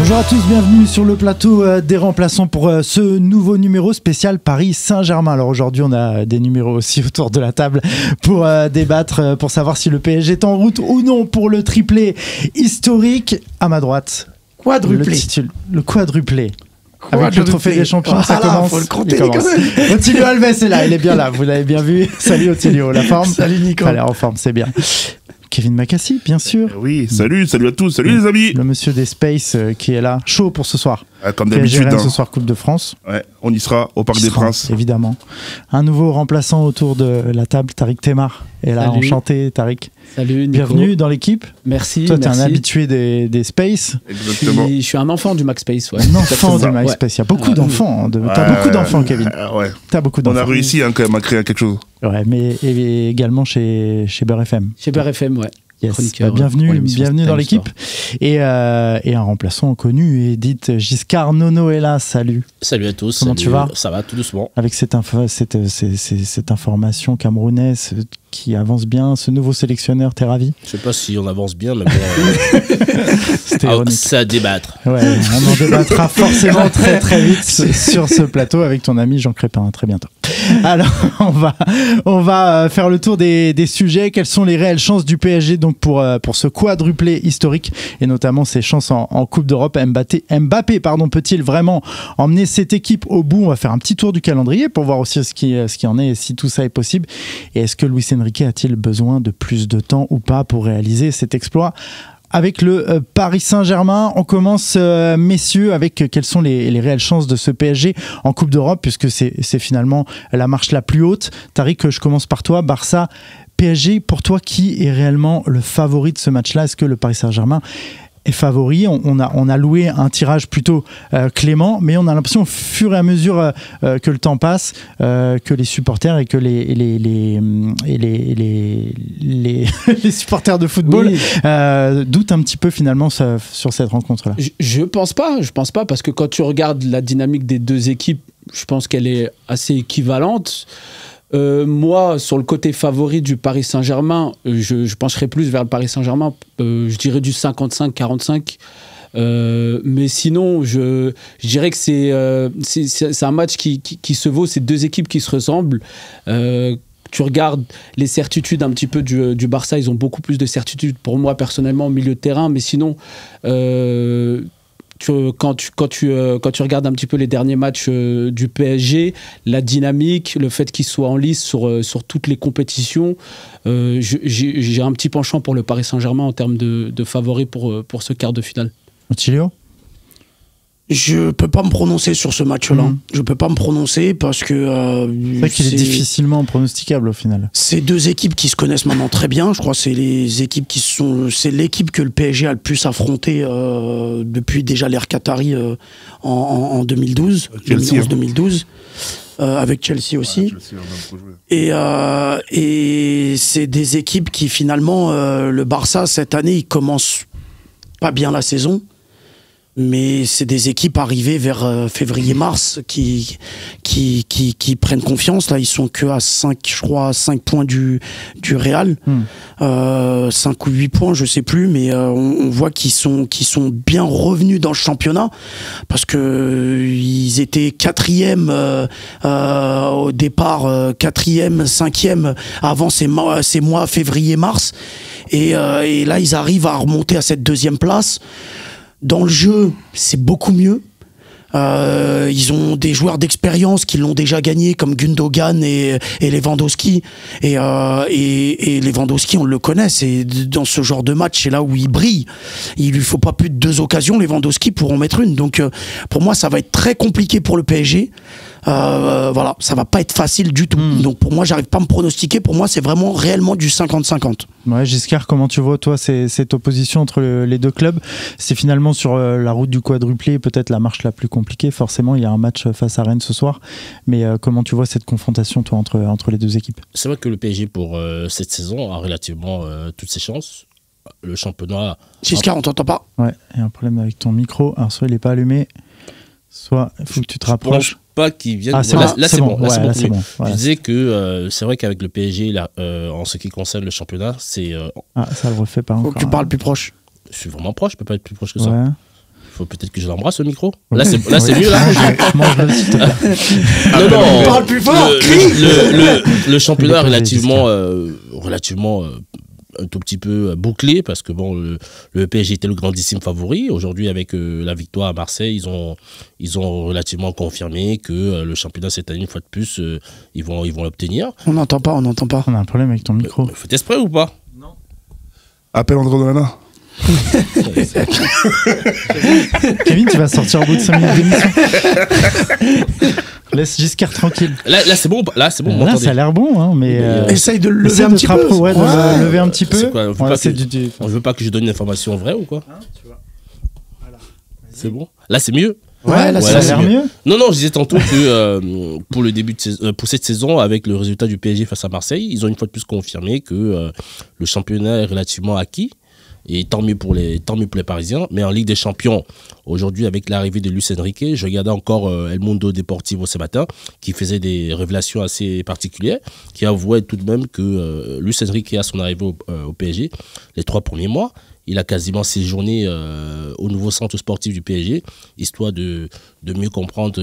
Bonjour à tous, bienvenue sur le plateau des remplaçants pour ce nouveau numéro spécial Paris Saint-Germain. Alors aujourd'hui on a des numéros aussi autour de la table pour débattre, pour savoir si le PSG est en route ou non pour le triplé historique. À ma droite, quadruplé. Le quadruplé. Avec le trophée des champions, ça commence. Faut le compter, Otilio Alves est là, il est bien là, vous l'avez bien vu. Salut Otilio, la forme? Salut Nico. Allez, en forme, c'est bien. Kevin Macassi, bien sûr. Oui, salut à tous, salut les amis. Le monsieur des Space qui est là, chaud pour ce soir. Comme d'habitude. Ce soir, Coupe de France. Ouais, on y sera au Parc des Princes. Évidemment. Un nouveau remplaçant autour de la table, Tariq Temar. Et là, salut. Enchanté, Tariq. Salut Nico. Bienvenue dans l'équipe. Merci. Toi, tu es un habitué des Space. Exactement. Je suis un enfant du Max Space. Ouais. Un enfant du Max Space. Il y a beaucoup d'enfants. T'as beaucoup d'enfants, Kevin. Ouais. T'as beaucoup d'enfants. On a réussi quand même à créer quelque chose. Ouais, mais également chez Beurre FM. Chez Beurre FM, ouais. Yes. Bienvenue dans l'équipe. Et un remplaçant connu, Edith Giscard. Nono est là, salut. Salut à tous. Comment tu vas? Ça va, tout doucement. Avec cette information camerounaise qui avance bien, ce nouveau sélectionneur, t'es ravi? Je sais pas si on avance bien, mais bon. C'était ironique. C'est à débattre. Ouais, on en débattra forcément très très vite sur ce plateau avec ton ami Jean Crépin, très bientôt. Alors, on va faire le tour des sujets. Quelles sont les réelles chances du PSG donc pour ce quadruplé historique et notamment ses chances en Coupe d'Europe? Mbappé, peut-il vraiment emmener cette équipe au bout? On va faire un petit tour du calendrier pour voir aussi ce qui en est et si tout ça est possible. Et est-ce que Luis Enrique a-t-il besoin de plus de temps ou pas pour réaliser cet exploit avec le Paris Saint-Germain? On commence, messieurs, avec quelles sont les réelles chances de ce PSG en Coupe d'Europe, puisque c'est finalement la marche la plus haute. Tariq, je commence par toi. Barça, PSG, pour toi, qui est réellement le favori de ce match-là? Est-ce que le Paris Saint-Germain est favori? On a loué un tirage plutôt clément, mais on a l'impression au fur et à mesure que le temps passe, que les supporters et que les supporters de football doutent un petit peu finalement sur cette rencontre-là. Je pense pas, parce que quand tu regardes la dynamique des deux équipes, je pense qu'elle est assez équivalente. Moi, sur le côté favori du Paris Saint-Germain, je pencherais plus vers le Paris Saint-Germain, je dirais du 55-45. Mais sinon, je dirais que c'est un match qui se vaut, c'est deux équipes qui se ressemblent. Tu regardes les certitudes un petit peu du Barça, ils ont beaucoup plus de certitudes pour moi personnellement au milieu de terrain, mais sinon... Quand tu regardes un petit peu les derniers matchs du PSG, la dynamique, le fait qu'ils soient en lice sur toutes les compétitions, j'ai un petit penchant pour le Paris Saint-Germain en termes de favoris pour ce quart de finale. Otilio ? Je peux pas me prononcer sur ce match-là. Je peux pas me prononcer parce que... c'est vrai qu'il est difficilement pronosticable au final. C'est deux équipes qui se connaissent maintenant très bien. Je crois que c'est l'équipe que le PSG a le plus affronté depuis déjà l'ère Qatari en 2012, 2011-2012. Avec Chelsea aussi. Et c'est des équipes qui finalement, le Barça cette année, il commence pas bien la saison. Mais c'est des équipes arrivées vers février-mars qui prennent confiance. Là, ils sont que à 5 points du Real. 5 ou 8 points, je sais plus, mais on voit qu'ils sont bien revenus dans le championnat parce que ils étaient 4e au départ, 4e, 5e avant ces mois février-mars. Et là, ils arrivent à remonter à cette 2e place. Dans le jeu, c'est beaucoup mieux. Ils ont des joueurs d'expérience qui l'ont déjà gagné, comme Gundogan et Lewandowski. Et Lewandowski, on le connaît, c'est dans ce genre de match, c'est là où il brille. Il lui faut pas plus de 2 occasions, Lewandowski, pour en mettre une. Donc, pour moi, ça va être très compliqué pour le PSG. Voilà, ça va pas être facile du tout. Donc pour moi, j'arrive pas à me pronostiquer. Pour moi, c'est vraiment réellement du 50-50. Ouais, Giscard, comment tu vois toi cette opposition entre les deux clubs? C'est finalement sur la route du quadruplé, peut-être la marche la plus compliquée. Forcément, il y a un match face à Rennes ce soir. Mais comment tu vois cette confrontation toi entre les deux équipes? C'est vrai que le PSG pour cette saison a relativement toutes ses chances. Le championnat... Giscard, on t'entend pas. Ouais, il y a un problème avec ton micro. Alors soit il est pas allumé, soit il faut que tu te rapproches. Pas qu'ils viennent. Là, c'est bon. Voilà. Je disais que c'est vrai qu'avec le PSG, là, en ce qui concerne le championnat, c'est. Ça le refait pas encore. Faut que tu parles plus proche. Je suis vraiment proche, je peux pas être plus proche que ça. Ouais. faut peut-être que je l'embrasse au micro. Là, c'est mieux, là. Mange-le, s'il te plaît. Non, non, Parle plus fort, le championnat est relativement un tout petit peu bouclé parce que bon, le PSG était le grandissime favori. Aujourd'hui, avec la victoire à Marseille, ils ont relativement confirmé que le championnat cette année, une fois de plus, ils vont l'obtenir. On n'entend pas. On a un problème avec ton micro. Faites exprès ou pas? Appelle André Onana. Kevin, tu vas sortir au bout de 5 minutes d'émission. Laisse Giscard tranquille. Là, c'est bon. Là, c'est bon. vous Là, m'entendez? ça a l'air bon, hein, mais. Essaye de le lever essaie un de petit te peu. ouais, de le lever un petit peu. C'est quoi, on veut Ouais, pas c'est que- On veut pas que je donne une information vraie ou quoi? C'est bon. Là, c'est mieux. Ouais, là, Ça ça a a l'air mieux. Non, je disais tantôt que pour le début de pour cette saison, avec le résultat du PSG face à Marseille, ils ont une fois de plus confirmé que le championnat est relativement acquis. Et tant mieux pour les Parisiens. Mais en Ligue des Champions, aujourd'hui, avec l'arrivée de Luis Enrique, je regardais encore El Mundo Deportivo ce matin, qui faisait des révélations assez particulières, qui avouait tout de même que Luis Enrique, à son arrivée au PSG, les 3 premiers mois, il a quasiment séjourné au nouveau centre sportif du PSG, histoire de mieux comprendre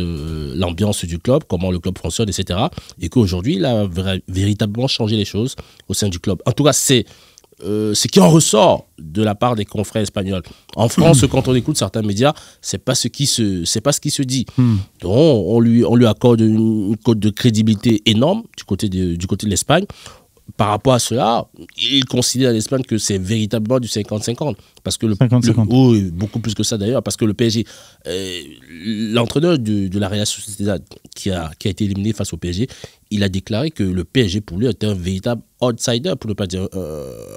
l'ambiance du club, comment le club fonctionne, etc. Et qu'aujourd'hui, il a véritablement changé les choses au sein du club. En tout cas, c'est ce qui en ressort de la part des confrères espagnols. En France, quand on écoute certains médias, c'est pas ce qui se dit. Donc, on lui accorde une cote de crédibilité énorme du côté de l'Espagne. Par rapport à cela, il considère l'Espagne que c'est véritablement du 50-50. Parce que 50-50. Oui, beaucoup plus que ça d'ailleurs, parce que le PSG, l'entraîneur de la Real Sociedad qui a été éliminé face au PSG, il a déclaré que le PSG pour lui était un véritable outsider, pour ne pas dire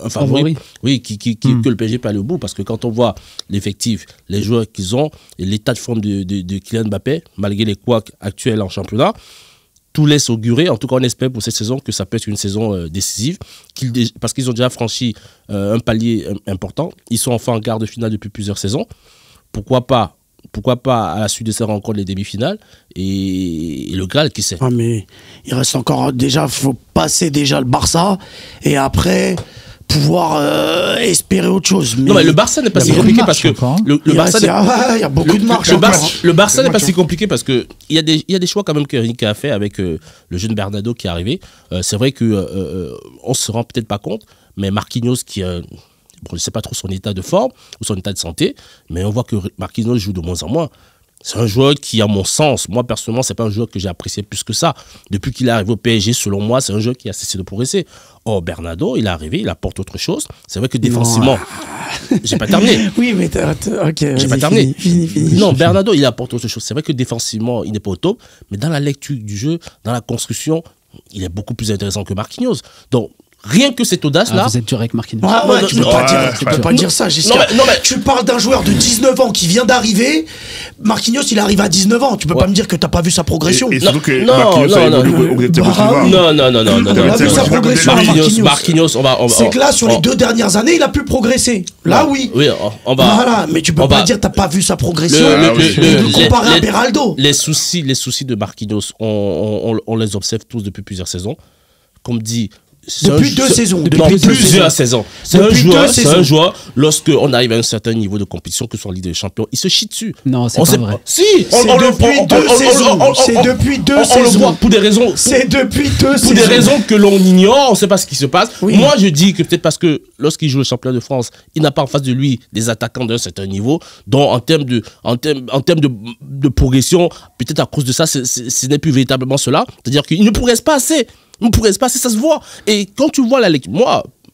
un favori. Oui, que le PSG peut aller au bout, parce que quand on voit l'effectif, les joueurs qu'ils ont, et l'état de forme de Kylian Mbappé, malgré les couacs actuels en championnat, tout laisse augurer, en tout cas on espère pour cette saison que ça peut être une saison décisive, parce qu'ils ont déjà franchi un palier important. Ils sont enfin en quart de finale depuis plusieurs saisons. Pourquoi pas à la suite de ces rencontres, les demi-finales et le Graal, qui sait. Ah, mais il reste encore, déjà, faut passer déjà le Barça et après pouvoir espérer autre chose. Non, mais le Barça n'est pas si compliqué parce que le Barça, il y a beaucoup de marques. Le Barça n'est pas si compliqué parce que il y a des choix quand même que Enrique a fait avec le jeune Bernardo qui est arrivé. C'est vrai que on se rend peut-être pas compte, mais Marquinhos qui bon, je ne sais pas trop son état de forme ou son état de santé, mais on voit que Marquinhos joue de moins en moins. C'est un joueur qui, à mon sens, moi personnellement, c'est pas un joueur que j'ai apprécié plus que ça. Depuis qu'il est arrivé au PSG, selon moi, c'est un joueur qui a cessé de progresser. Oh, Bernardo, il est arrivé, il apporte autre chose. C'est vrai que défensivement, j'ai pas terminé. Oui, mais ok. J'ai pas terminé. Fini. Non, Bernardo, il apporte autre chose. C'est vrai que défensivement, il n'est pas au top, mais dans la lecture du jeu, dans la construction, il est beaucoup plus intéressant que Marquinhos. Donc, rien que cette audace-là. Vous êtes dur avec Marquinhos. Tu peux pas dire ça, Giscard. Non, mais tu parles d'un joueur de 19 ans qui vient d'arriver. Marquinhos, il arrive à 19 ans. Tu peux pas me dire que t'as pas vu sa progression. Et surtout que Non, Marquinhos a non, évolué au Real Madrid. Non. On a vu sa progression à Marquinhos, on va. C'est que là, sur les 2 dernières années, il a pu progresser. Là, oui. Oui, on va. Voilà, mais tu peux pas dire que t'as pas vu sa progression. Comparé à Beraldo. Les soucis de Marquinhos, on les observe tous depuis plusieurs saisons. Comme dit. Depuis 2 saisons. Depuis plusieurs saisons. C'est un joueur, lorsqu'on arrive à un certain niveau de compétition, que ce soit en Ligue des Champions, il se chie dessus. Non, c'est pas vrai. Si, c'est depuis 2 saisons. C'est depuis 2 saisons. On le voit pour des raisons. C'est depuis 2 saisons. Pour des raisons que l'on ignore, on ne sait pas ce qui se passe. Oui. Moi, je dis que peut-être parce que lorsqu'il joue le championnat de France, il n'a pas en face de lui des attaquants d'un certain niveau. Donc, en termes de progression, peut-être à cause de ça, ce n'est plus véritablement cela. C'est-à-dire qu'il ne progresse pas assez. Ça se voit. Et quand tu vois la lecture,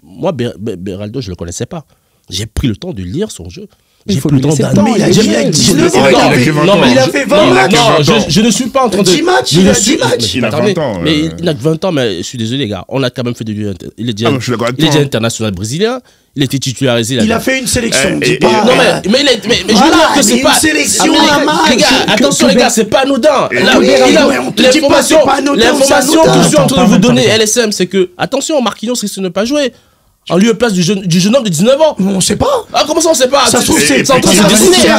moi Beraldo, je ne le connaissais pas. J'ai pris le temps de lire son jeu. Il faut lui laisser le temps. Mais il a 19 ans. Il a fait 20 matchs. Non, je ne suis pas en train de... 10 matchs. Il a 10 matchs. Il a 20 ans. Mais il n'a que 20 ans, mais je suis désolé, les gars. On a quand même fait de lui... Il est déjà international brésilien. Il était titularisé. Il a fait une sélection. Non, mais je veux dire que c'est pas... Une sélection à match. Les gars, attention, les gars, c'est pas anodin. L'information que je suis en train de vous donner, LSM, c'est que, attention, Marquinhos risque de ne pas jouer. En lieu et place du jeune homme de 19 ans. On sait pas. Ah, comment ça on sait pas? Ça se trouve, c'est en train de se dessiner. C'est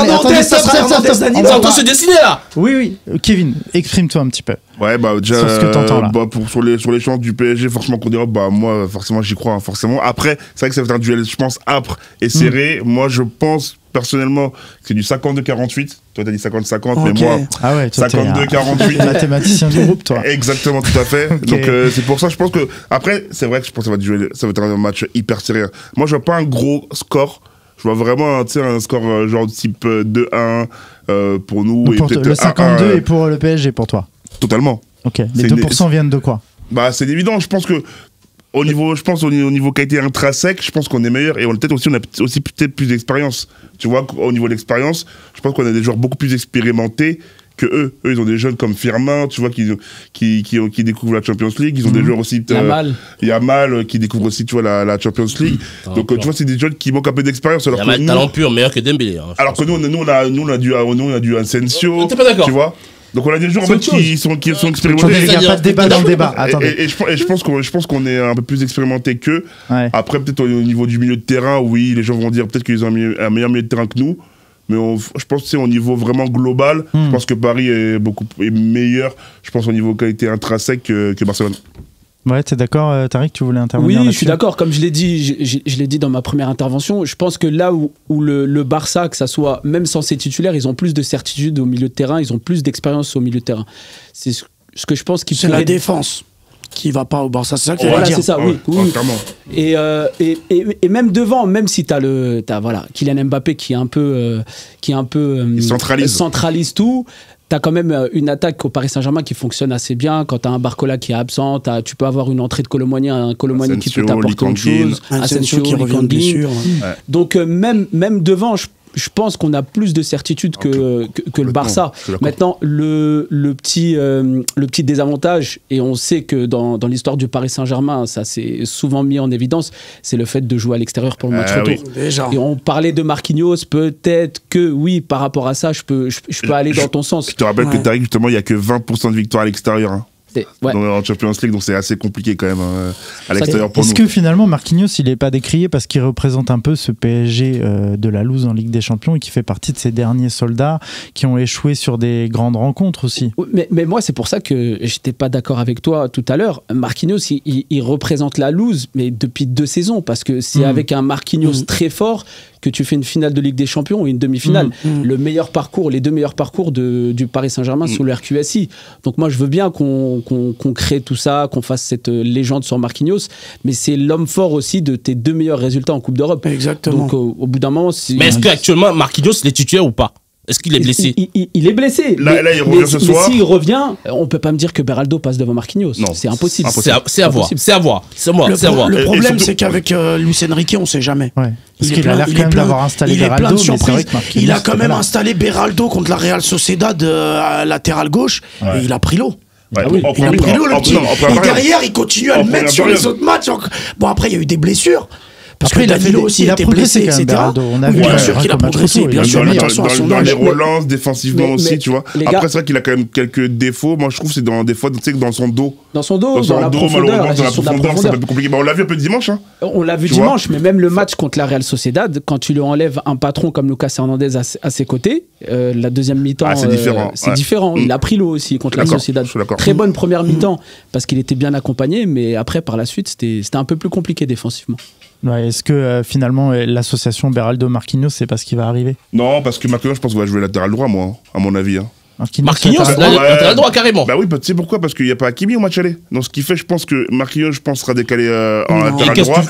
en train de se dessiner là. Oui. Kevin, exprime-toi un petit peu. Ouais, bah déjà, Sur ce que t'entends, là. sur les chances du PSG, forcément qu'on Europe, bah moi, forcément, j'y crois, hein, forcément. Après, c'est vrai que ça va être un duel, je pense, âpre et serré. Moi, je pense, personnellement, que c'est du 52-48. Toi, t'as dit 50-50, mais moi, Ah ouais, toi, 52-48. mathématicien du groupe, toi. Exactement, tout à fait. Donc, c'est pour ça, je pense que. Après, c'est vrai que je pense que ça va être un match hyper serré. Moi, je vois pas un gros score. Je vois vraiment un score genre type 2-1 pour nous. Donc et pour peut-être le 52 1-1, et pour le PSG pour toi. Totalement. Ok. Les C'est 2% viennent de quoi? Bah, c'est évident. Je pense que au niveau qualité intrinsèque, je pense qu'on est meilleur et on a aussi peut-être plus d'expérience. Tu vois, au niveau de l'expérience, je pense qu'on a des joueurs beaucoup plus expérimentés que eux. Eux, ils ont des jeunes comme Firmin, tu vois, qui découvrent la Champions League. Ils ont des joueurs aussi. Yamal qui découvre aussi, tu vois, la Champions League. Donc, tu vois, c'est des jeunes qui manquent un peu d'expérience. Yamal, talent pur, meilleur que Dembélé. Hein, alors que nous, on a du Asensio. T'es pas d'accord? Tu vois. Donc on a des joueurs en fait, qui sont expérimentés. Il n'y a pas de débat dans le débat. Attendez. Et je pense qu'on est un peu plus expérimenté qu'eux. Ouais. Après, peut-être au niveau du milieu de terrain, oui, les gens vont dire peut-être qu'ils ont un meilleur milieu de terrain que nous. Mais je pense que c'est au niveau vraiment global. Je pense que Paris est meilleur, je pense, au niveau qualité intrinsèque que Barcelone. Ouais, t'es d'accord, Tariq, tu voulais intervenir Oui, là-dessus? je suis d'accord. Comme je l'ai dit dans ma première intervention, je pense que là où le Barça, que ça soit même sans ses titulaires, ils ont plus de certitude au milieu de terrain, ils ont plus d'expérience au milieu de terrain. C'est ce que je pense qu'il C'est la défense qui va pas au Barça, c'est ça que voilà, dire. c'est ça, oui. Clairement. Et même devant, même si t'as voilà, Kylian Mbappé qui est un peu Il centralise tout. T'as quand même une attaque au Paris Saint-Germain qui fonctionne assez bien. Quand t'as un Barcola qui est absent, tu peux avoir une entrée de Colomboigny, un Colomboigny qui peut t'apporter autre chose. Asensio qui revient de blessure. Donc même devant, je pense qu'on a plus de certitude que le Barça. Maintenant, le petit désavantage, et on sait que dans l'histoire du Paris Saint-Germain, ça s'est souvent mis en évidence, c'est le fait de jouer à l'extérieur pour le match retour. Oui, déjà. Et on parlait de Marquinhos, peut-être que oui, par rapport à ça, je peux aller dans ton sens. Je te rappelle que Tariq, justement, il n'y a que 20% de victoire à l'extérieur. Hein. Ouais. En Champions League, donc c'est assez compliqué quand même à l'extérieur pour nous. Est-ce que finalement Marquinhos il n'est pas décrié parce qu'il représente un peu ce PSG de la loose en Ligue des Champions et qui fait partie de ces derniers soldats qui ont échoué sur des grandes rencontres aussi? Mais moi c'est pour ça que j'étais pas d'accord avec toi tout à l'heure. Marquinhos il représente la loose mais depuis 2 saisons parce que c'est avec un Marquinhos très fort que tu fais une finale de Ligue des Champions ou une demi-finale. Les 2 meilleurs parcours du Paris Saint-Germain sous le RQSI. Donc moi je veux bien qu'on crée tout ça, qu'on fasse cette légende sur Marquinhos, mais c'est l'homme fort aussi de tes 2 meilleurs résultats en Coupe d'Europe. Exactement. Donc au bout d'un moment... Mais est-ce qu'actuellement Marquinhos il est titulaire ou pas? Est-ce qu'il est blessé? Il est blessé. Là, il revient ce soir. Mais s'il revient, on peut pas me dire que Beraldo passe devant Marquinhos. Non, c'est impossible. C'est à voir. C'est à voir. Le problème, c'est qu'avec Luis Enrique, on sait jamais. Ouais. Parce qu'il a l'air quand même d'avoir installé Beraldo, mais c'est vrai que Marquinhos, il a quand même installé Beraldo contre la Real Sociedad à latéral gauche et il a pris l'eau. Ouais, Il a pris l'eau, le petit. Et derrière, il continue à le mettre sur les autres matchs. Bon, après, il y a eu des blessures. Parce que Danilo aussi était blessé, etc. Bien sûr qu'il a progressé, bien sûr. Dans les relances, défensivement aussi, tu vois. Après, c'est vrai qu'il a quand même quelques défauts. Moi, je trouve que c'est dans son dos. Dans son dos, dans la profondeur, malheureusement, dans la profondeur, c'est un peu plus compliqué. On l'a vu un peu dimanche. On l'a vu dimanche, mais même le match contre la Real Sociedad, quand tu lui enlèves un patron comme Lucas Hernandez à ses côtés, la deuxième mi-temps, c'est différent. Il a pris l'eau aussi contre la Sociedad. Très bonne première mi-temps, parce qu'il était bien accompagné, mais après, par la suite, c'était un peu plus compliqué défensivement. Ouais, est-ce que finalement l'association Beraldo-Marquinhos c'est pas ce qui va arriver? Non, parce que Marquinhos, je pense qu'il va jouer latéral droit, moi, à mon avis. Marquinhos, latéral droit carrément. Bah oui, tu sais pourquoi? Parce qu'il n'y a pas Hakimi au match aller. Donc ce qui fait, je pense que Marquinhos, sera décalé en latéral droit.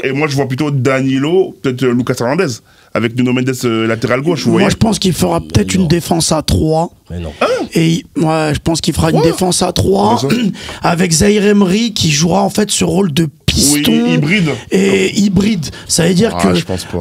Et moi, je vois plutôt Danilo, peut-être Lucas Hernandez, avec Nuno Mendes latéral gauche. Moi, je pense qu'il fera peut-être une défense à 3. Mais non. Et moi, je pense qu'il fera une défense à 3 avec Zaïre Emery qui jouera en fait ce rôle de piston. Oui, hybride. Et hybride. Ça veut dire que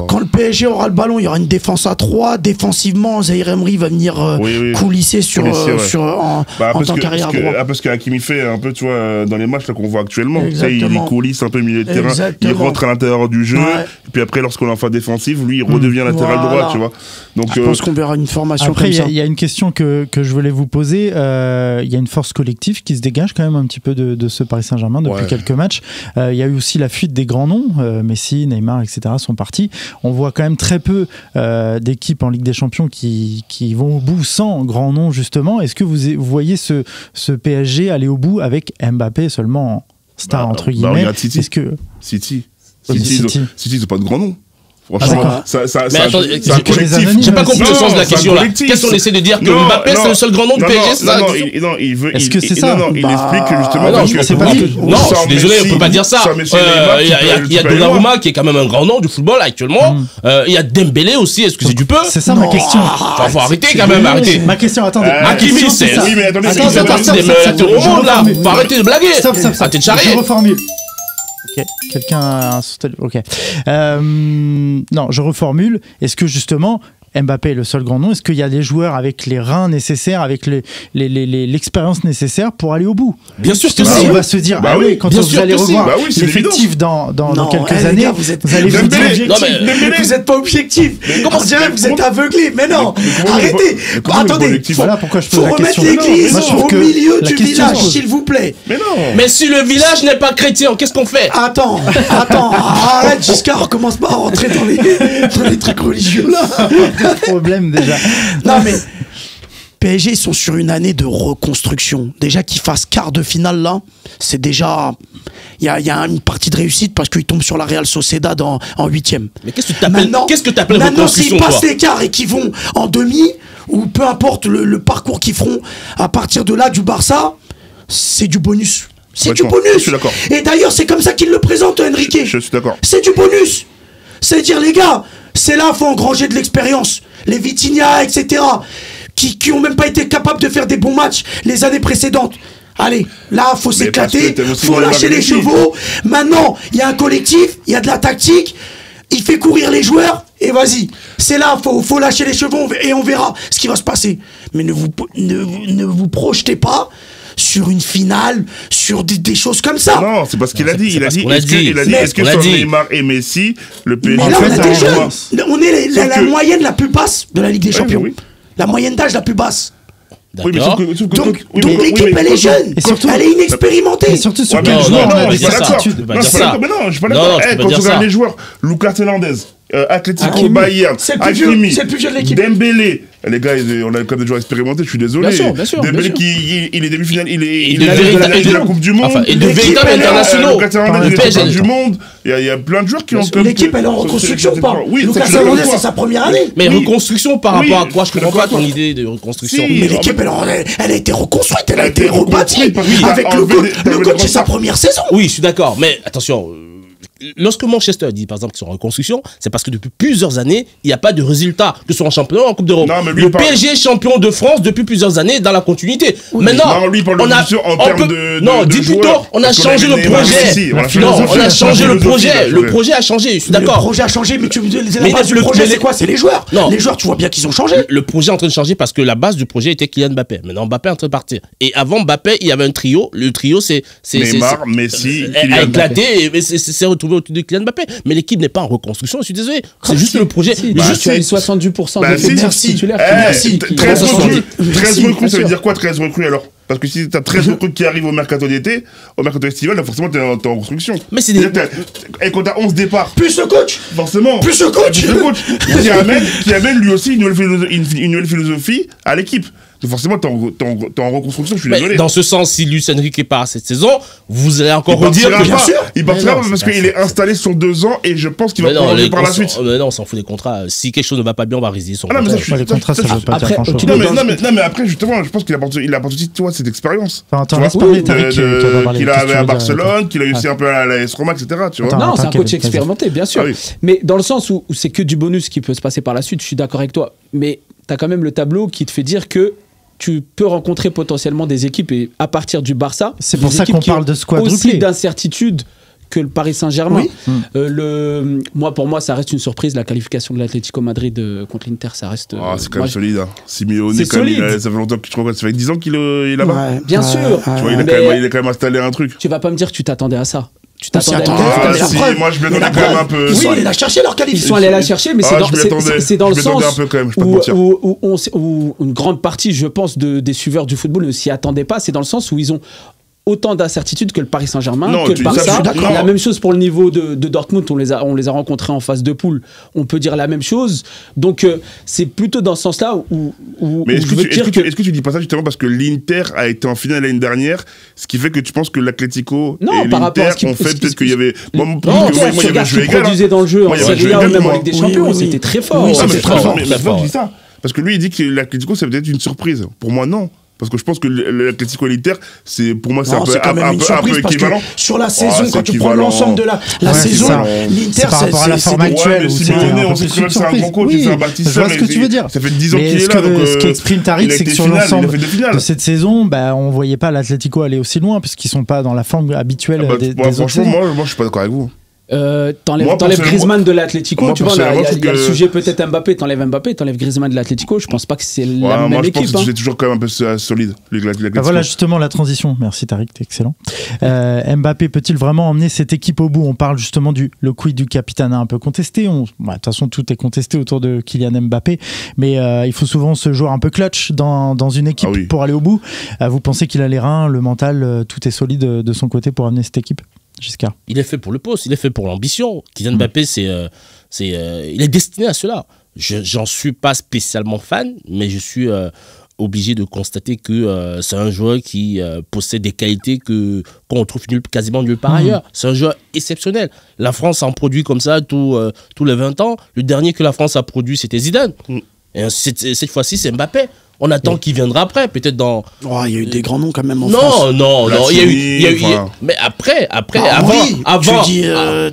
quand le PSG aura le ballon, il y aura une défense à 3. Défensivement, Zaïre Emery va venir coulisser en tant qu'arrière droit. Parce que Hakimi fait un peu, tu vois, dans les matchs qu'on voit actuellement. Exactement. Il coulisse un peu au milieu de terrain. Il rentre à l'intérieur du jeu. Et puis après, lorsqu'on est en phase défensive, lui, il redevient latéral droit, tu vois. Donc, je pense qu'on verra une formation après, comme ça. Il y a une question que je voulais vous poser. Il y a une force collective qui se dégage quand même un petit peu de ce Paris Saint-Germain depuis quelques matchs. Il y a eu aussi la fuite des grands noms. Messi, Neymar, etc. sont partis. On voit quand même très peu d'équipes en Ligue des Champions qui vont au bout sans grands noms, justement. Est-ce que vous voyez ce PSG aller au bout avec Mbappé seulement star, entre guillemets? Regarde City. Est-ce que... City, City. ils n'ont pas de grands noms. d'accord. Franchement, Mais attendez, c'est un collectif. j'ai pas compris le sens de la c'est un question là. collectif. Qu'est-ce qu'on essaie de dire que Non, Mbappé non. c'est le seul grand nom du PSG, c'est ça? Non, il veut. Est-ce que c'est ça? Non, il explique que justement. Non, parce je que sais pas pas. dit. Non, je suis désolé, on peut pas dire ça. Sans Messi et Neymar, Il y a tu peux aller Donnarumma qui est quand même un grand nom du football actuellement. Il y a Dembélé aussi, excusez du peu. C'est ça ma question. Enfin, faut arrêter quand même, arrêtez. Ma question, attendez. Ma Hakimi, question, c'est ça. Oui, mais attendez, Attends, c'est- attends, c'est des stop, mecs au je monde là. reformule. Faut arrêter de blaguer. Stop. Arrêtez de charrier. Je reformule. Ok, quelqu'un a un sauté. Ok. Non, je reformule. Est-ce que justement Mbappé est le seul grand nom? Est-ce qu'il y a des joueurs avec les reins nécessaires, avec l'expérience nécessaire pour aller au bout? Bien sûr que Parce si. qu'on va se dire, Bah ah oui, oui, quand bien vous sûr allez que si. revoir Bah oui, c'est l'effectif dans Non, quelques les années, gars, vous êtes allez vous dire... Dembélé. Non, mais- vous n'êtes pas objectif. comment- On dirait que vous êtes comment- aveuglés. Mais non, comment- arrêtez. mais comment le Attendez, collectif- Voilà pourquoi je pose faut la remettre question. l'église Moi, je trouve au que milieu la du question village, se pose. s'il vous plaît. Mais non. Mais si le village n'est pas chrétien, qu'est-ce qu'on fait? Attends, arrête Giscard, on commence pas à rentrer dans les trucs religieux là. Problème déjà. Non mais PSG ils sont sur une année de reconstruction. Déjà qu'ils fassent quart de finale là, c'est déjà il y a une partie de réussite parce qu'ils tombent sur la Real Sociedad en 8e. Mais qu'est-ce que tu appelles Maintenant s'ils reconstruction, toi? passent l'écart et qu'ils vont en demi ou peu importe le parcours qu'ils feront à partir de là du Barça, c'est du bonus. C'est du Complètement. bonus. Je suis d'accord. Et d'ailleurs c'est comme ça qu'il le présente Enrique. Je suis d'accord. C'est du bonus. C'est-à-dire, les gars, c'est là, faut engranger de l'expérience. Les Vitinha, etc., qui ont même pas été capables de faire des bons matchs les années précédentes. Allez, là, faut Mais parce s'éclater, que t'aimes aussi faut le lâcher les collectif. chevaux. Maintenant, il y a un collectif, il y a de la tactique, il fait courir les joueurs, et vas-y. C'est là, faut lâcher les chevaux, et on verra ce qui va se passer. Mais ne vous projetez pas sur une finale, sur des choses comme ça. Non, c'est parce qu'il a dit. c'est Il a parce dit. qu'on a Est-ce dit. que On a sur dit. Neymar et Messi, le PSG Mais là, fait, on a ça des rejoint. jeunes. On est la que- moyenne la plus basse de la Ligue des Champions. oui. La moyenne d'âge la plus basse. Oui, mais D'accord. sauf que- Donc oui, mais- l'équipe, oui, mais- elle est jeune. Et surtout- Elle est inexpérimentée. Et surtout sur Ouais, quel mais joueur non, on a non, des je dis pas ça. certitudes. Tu peux pas Non, dire je suis pas ça. d'accord, mais non, je suis pas Non, d'accord. tu peux Eh, pas quand dire tu regardes ça. les joueurs, Lucas Hernandez, Atlético Hakimi. Bayern, C'est le plus vieux- Hakimi, c'est le plus vieux de l'équipe. Dembélé. Les gars, on a quand même des joueurs expérimentés, je suis désolé. Bien sûr, bien sûr, Dembélé bien sûr. il est demi-finale, il Et est de de véritable- la Coupe du Monde. Enfin, et de L'équipe, véritables elle est- internationaux. Lucas Hernandez, Le il est PSG, champion du monde. Il y a plein de joueurs qui ont. L'équipe, elle est en reconstruction ou pas Oui, Lucas ça, je suis d'accord Hernandez, avec c'est toi. sa première année. Mais Oui. reconstruction par Oui, rapport à quoi? Je je suis comprends pas d'accord ton avec idée de reconstruction. Si. Mais l'équipe, elle a été reconstruite, elle a été rebâtie. reconstruite, parce qu'il a Avec le enlevé coach, des- le des coach, c'est grands sa stars. première saison. Oui, je suis d'accord, mais attention. Lorsque Manchester dit par exemple qu'ils sont en reconstruction, c'est parce que depuis plusieurs années, il n'y a pas de résultat, que ce soit en championnat ou en Coupe d'Europe. Non, mais lui, Le il parle- PSG est champion de France depuis plusieurs années dans la continuité. Maintenant, Non, lui, il parle de on a, reconstruction en on termes peut- de non, de dis plutôt, joueurs. on a Parce qu'on changé avait le Neymar, projet. Messi, on a changé Non, la on a philosophie, changé le philosophie, projet. là, Le projet a changé, je suis Le d'accord. projet a changé, mais la Mais base du le- projet, mais- c'est quoi? C'est les joueurs. Non. Les joueurs, tu vois bien qu'ils ont changé. Le projet est en train de changer parce que la base du projet était Kylian Mbappé. Maintenant, Mbappé est en train de partir. Et avant Mbappé, il y avait un trio. Le trio, Neymar, Messi, a Kylian éclaté et c'est retrouvé autour de Kylian Mbappé. Mais l'équipe n'est pas en reconstruction, je suis désolé. C'est juste le projet. Si, Mais bah, juste- tu as eu 70% Bah, de si, merci. titulaires. Eh, Merci. 13 Merci. recrues, 13 Merci. recrues, ça veut Bien dire quoi 13 recrues alors? Parce que si t'as 13 recrues qui arrivent au mercato d'été, au mercato estival, là, forcément t'es en construction. Mais c'est des- Et quand t'as 11 départs, Plus le coach. forcément. Plus le coach. Plus le coach. qui amène lui aussi une nouvelle philosophie à l'équipe. Donc forcément, t'es en reconstruction, je suis Mais désolé. dans ce sens, si Luis Enrique part cette saison, vous allez encore Il redire partira que. bien pas. sûr. Il partira Mais non, pas parce c'est qu'il pas est ça. installé sur 2 ans et je pense qu'il va Mais non, prolonger par la suite. mais non, on s'en fout des contrats. Si quelque chose ne va pas bien, on va résilier son Ah non, mais contrat. ça, je suis- Les contrats, ça veut pas dire Après, grand-chose. ok, Non dans mais après justement je pense qu'il apporte aussi tu vois cette expérience. Attends, Tu vois, laisse parler Tariq, qui va parler. qu'il Qu'est-ce que avait tu à veux dire, Barcelone, qu'il a eu aussi un peu à la AS Roma, etc. Tu vois. Attends. Non, c'est un Kevin, coach vas-y. expérimenté, bien sûr. Ah oui. Mais dans le sens où c'est que du bonus qui peut se passer par la suite, je suis d'accord avec toi. Mais tu as quand même le tableau qui te fait dire que tu peux rencontrer potentiellement des équipes et à partir du Barça. C'est pour des ça équipes qu'on qui ont parle de ce quadruplé. aussi d'incertitude que le Paris Saint-Germain. Oui. Pour moi, ça reste une surprise. La qualification de l'Atlético Madrid contre l'Inter, ça reste. Ah, c'est quand moi, même solide. Hein. Simeone, C'est quand même, solide. ça fait longtemps que je crois que ça fait 10 ans qu'il est là-bas. Ouais, Bien ouais, sûr. ouais. Tu vois, il a quand même installé un truc. Tu vas pas me dire que tu t'attendais à ça. Tu On s'y t'attendais à attendait. Ah, Mais la si, preuve- moi, je me mais donnais la quand même preuve, un peu. Ils sont Oui. allés la chercher leur Ils qualification. sont allés la chercher, mais Ah, c'est dans, je m'y c'est- attendais. c'est dans le Je m'y attendais sens un peu quand même, je peux pas te où, mentir. où une grande partie, je pense, des suiveurs du football ne s'y attendaient pas. C'est dans le sens où ils ont autant d'incertitudes que le Paris Saint-Germain, Non, que le tu dis ça, je Barça. suis d'accord. La même chose pour le niveau de Dortmund, on les a rencontrés en phase de poule. On peut dire la même chose. Donc c'est plutôt dans ce sens-là où Mais est-ce je veux dire que... que tu dis pas ça justement parce que l'Inter a été en finale l'année dernière, ce qui fait que tu penses que l'Atlético Non, et par rapport à ce l'Inter qui- ont fait ce qui- peut-être qu'il y avait... Moi, Non, pour moi, il y avait regarde ce joué qu'il égal. produisait dans le jeu Moi, en il y avait Serie A joué ou même égal, en Ligue des oui, Champions, oui, oui. c'était très fort. Oui, Non, ça, mais c'est très fort. mais c'est toi qui dis ça. Parce que lui, il dit que l'Atlético, c'est peut-être une surprise. Pour moi, non. Parce que je pense que l'Atlético et l'Inter, pour moi, c'est Non, c'est quand même une surprise parce que équivalent. sur la Ouais, saison, c'est quand tu prends équivalent. l'ensemble de la Ouais, saison, c'est ça. l'Inter, C'est par rapport à la forme Ouais, actuelle mais où Simeone, c'était un on peu sait plus très bien que c'est un surprise. grand coach, Oui, c'est un je bâtisseur. vois ce que tu veux dire. Ça fait 10 ans Mais qu'il est est-ce là. que donc, ce qu'exprime Tariq, il a c'est que été sur finale, l'ensemble il a fait deux finales. de cette saison, on voyait pas l'Atlético aller aussi loin puisqu'ils sont pas dans la forme habituelle des autres Franchement, saisons. moi, je suis pas d'accord avec vous. T'enlèves Moi, Griezmann de l'Atlético, moi, tu vois, il personnellement, je y a le trouve que- sujet peut-être Mbappé, t'enlèves Griezmann de l'Atlético, je pense pas que c'est la Moi, même je pense équipe. que c'est toujours quand même un peu solide. Bah voilà justement la transition. Merci Tariq, t'es excellent. Mbappé peut-il vraiment emmener cette équipe au bout? On parle justement le quid du capitana un peu contesté. De toute façon, tout est contesté autour de Kylian Mbappé, mais il faut souvent ce joueur un peu clutch dans une équipe pour aller au bout. Vous pensez qu'il a les reins, le mental, tout est solide de son côté pour amener cette équipe? Giscard. Il est fait pour le poste, il est fait pour l'ambition. Kylian Mbappé, il est destiné à cela. J'en suis pas spécialement fan, mais je suis obligé de constater que c'est un joueur qui possède des qualités qu'on trouve quasiment nulle part ailleurs. C'est un joueur exceptionnel. La France en produit comme ça tous les 20 ans. Le dernier que la France a produit, c'était Zidane. Et cette fois-ci, c'est Mbappé. On attend qu'il viendra après, peut-être dans... Oh, il y a eu des grands noms quand même en France. Non, il y a eu... enfin. Mais après, Henry, avant... tu dis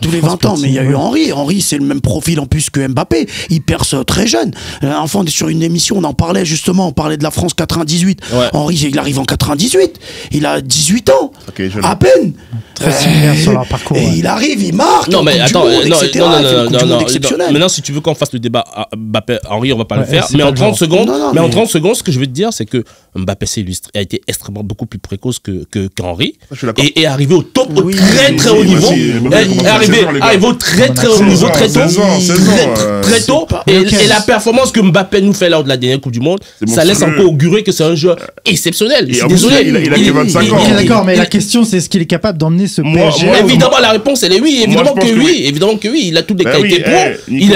tous les 20 ans, mais il y a eu Henry. Henry, c'est le même profil en plus que Mbappé. Il perce très jeune. Enfin, sur une émission, on en parlait justement, on parlait de la France 98. Ouais. Henry, il arrive en 98. Il a 18 ans. Ok, je À peine. Très similaire sur leur parcours. Et il arrive, il marque. Non, mais attends, etc. Il fait une Coupe du Monde exceptionnelle. Maintenant, si tu veux qu'on fasse le débat Mbappé-Henry, on va pas le Ouais, faire. c'est Mais pas en le 30 genre. secondes, Non, mais en mais- 30 secondes, ce que je veux te dire, c'est que Mbappé a été extrêmement beaucoup plus précoce qu'Henry. Je suis d'accord. Et est arrivé au top, au Oui, très très haut oui, niveau. aussi, Mbappé commence Est à arrivé 16 ans, les gars. au très très haut 16 niveau ans, très tôt. 16 ans, 16 ans, Très tôt. c'est pas- Et Ok. la performance que Mbappé nous fait lors de la dernière Coupe du Monde, C'est ça laisse monstrueux. encore augurer que c'est un joueur exceptionnel. Je Et suis en plus, désolé. il a que 25 ans. Ok, d'accord, mais il- la question c'est est-ce qu'il est capable d'emmener ce Moi, PSG moi, Évidemment, la réponse, elle est oui. Évidemment je pense que que oui. oui. Évidemment que oui. Il a toutes les Bah qualités oui, pour. Nico.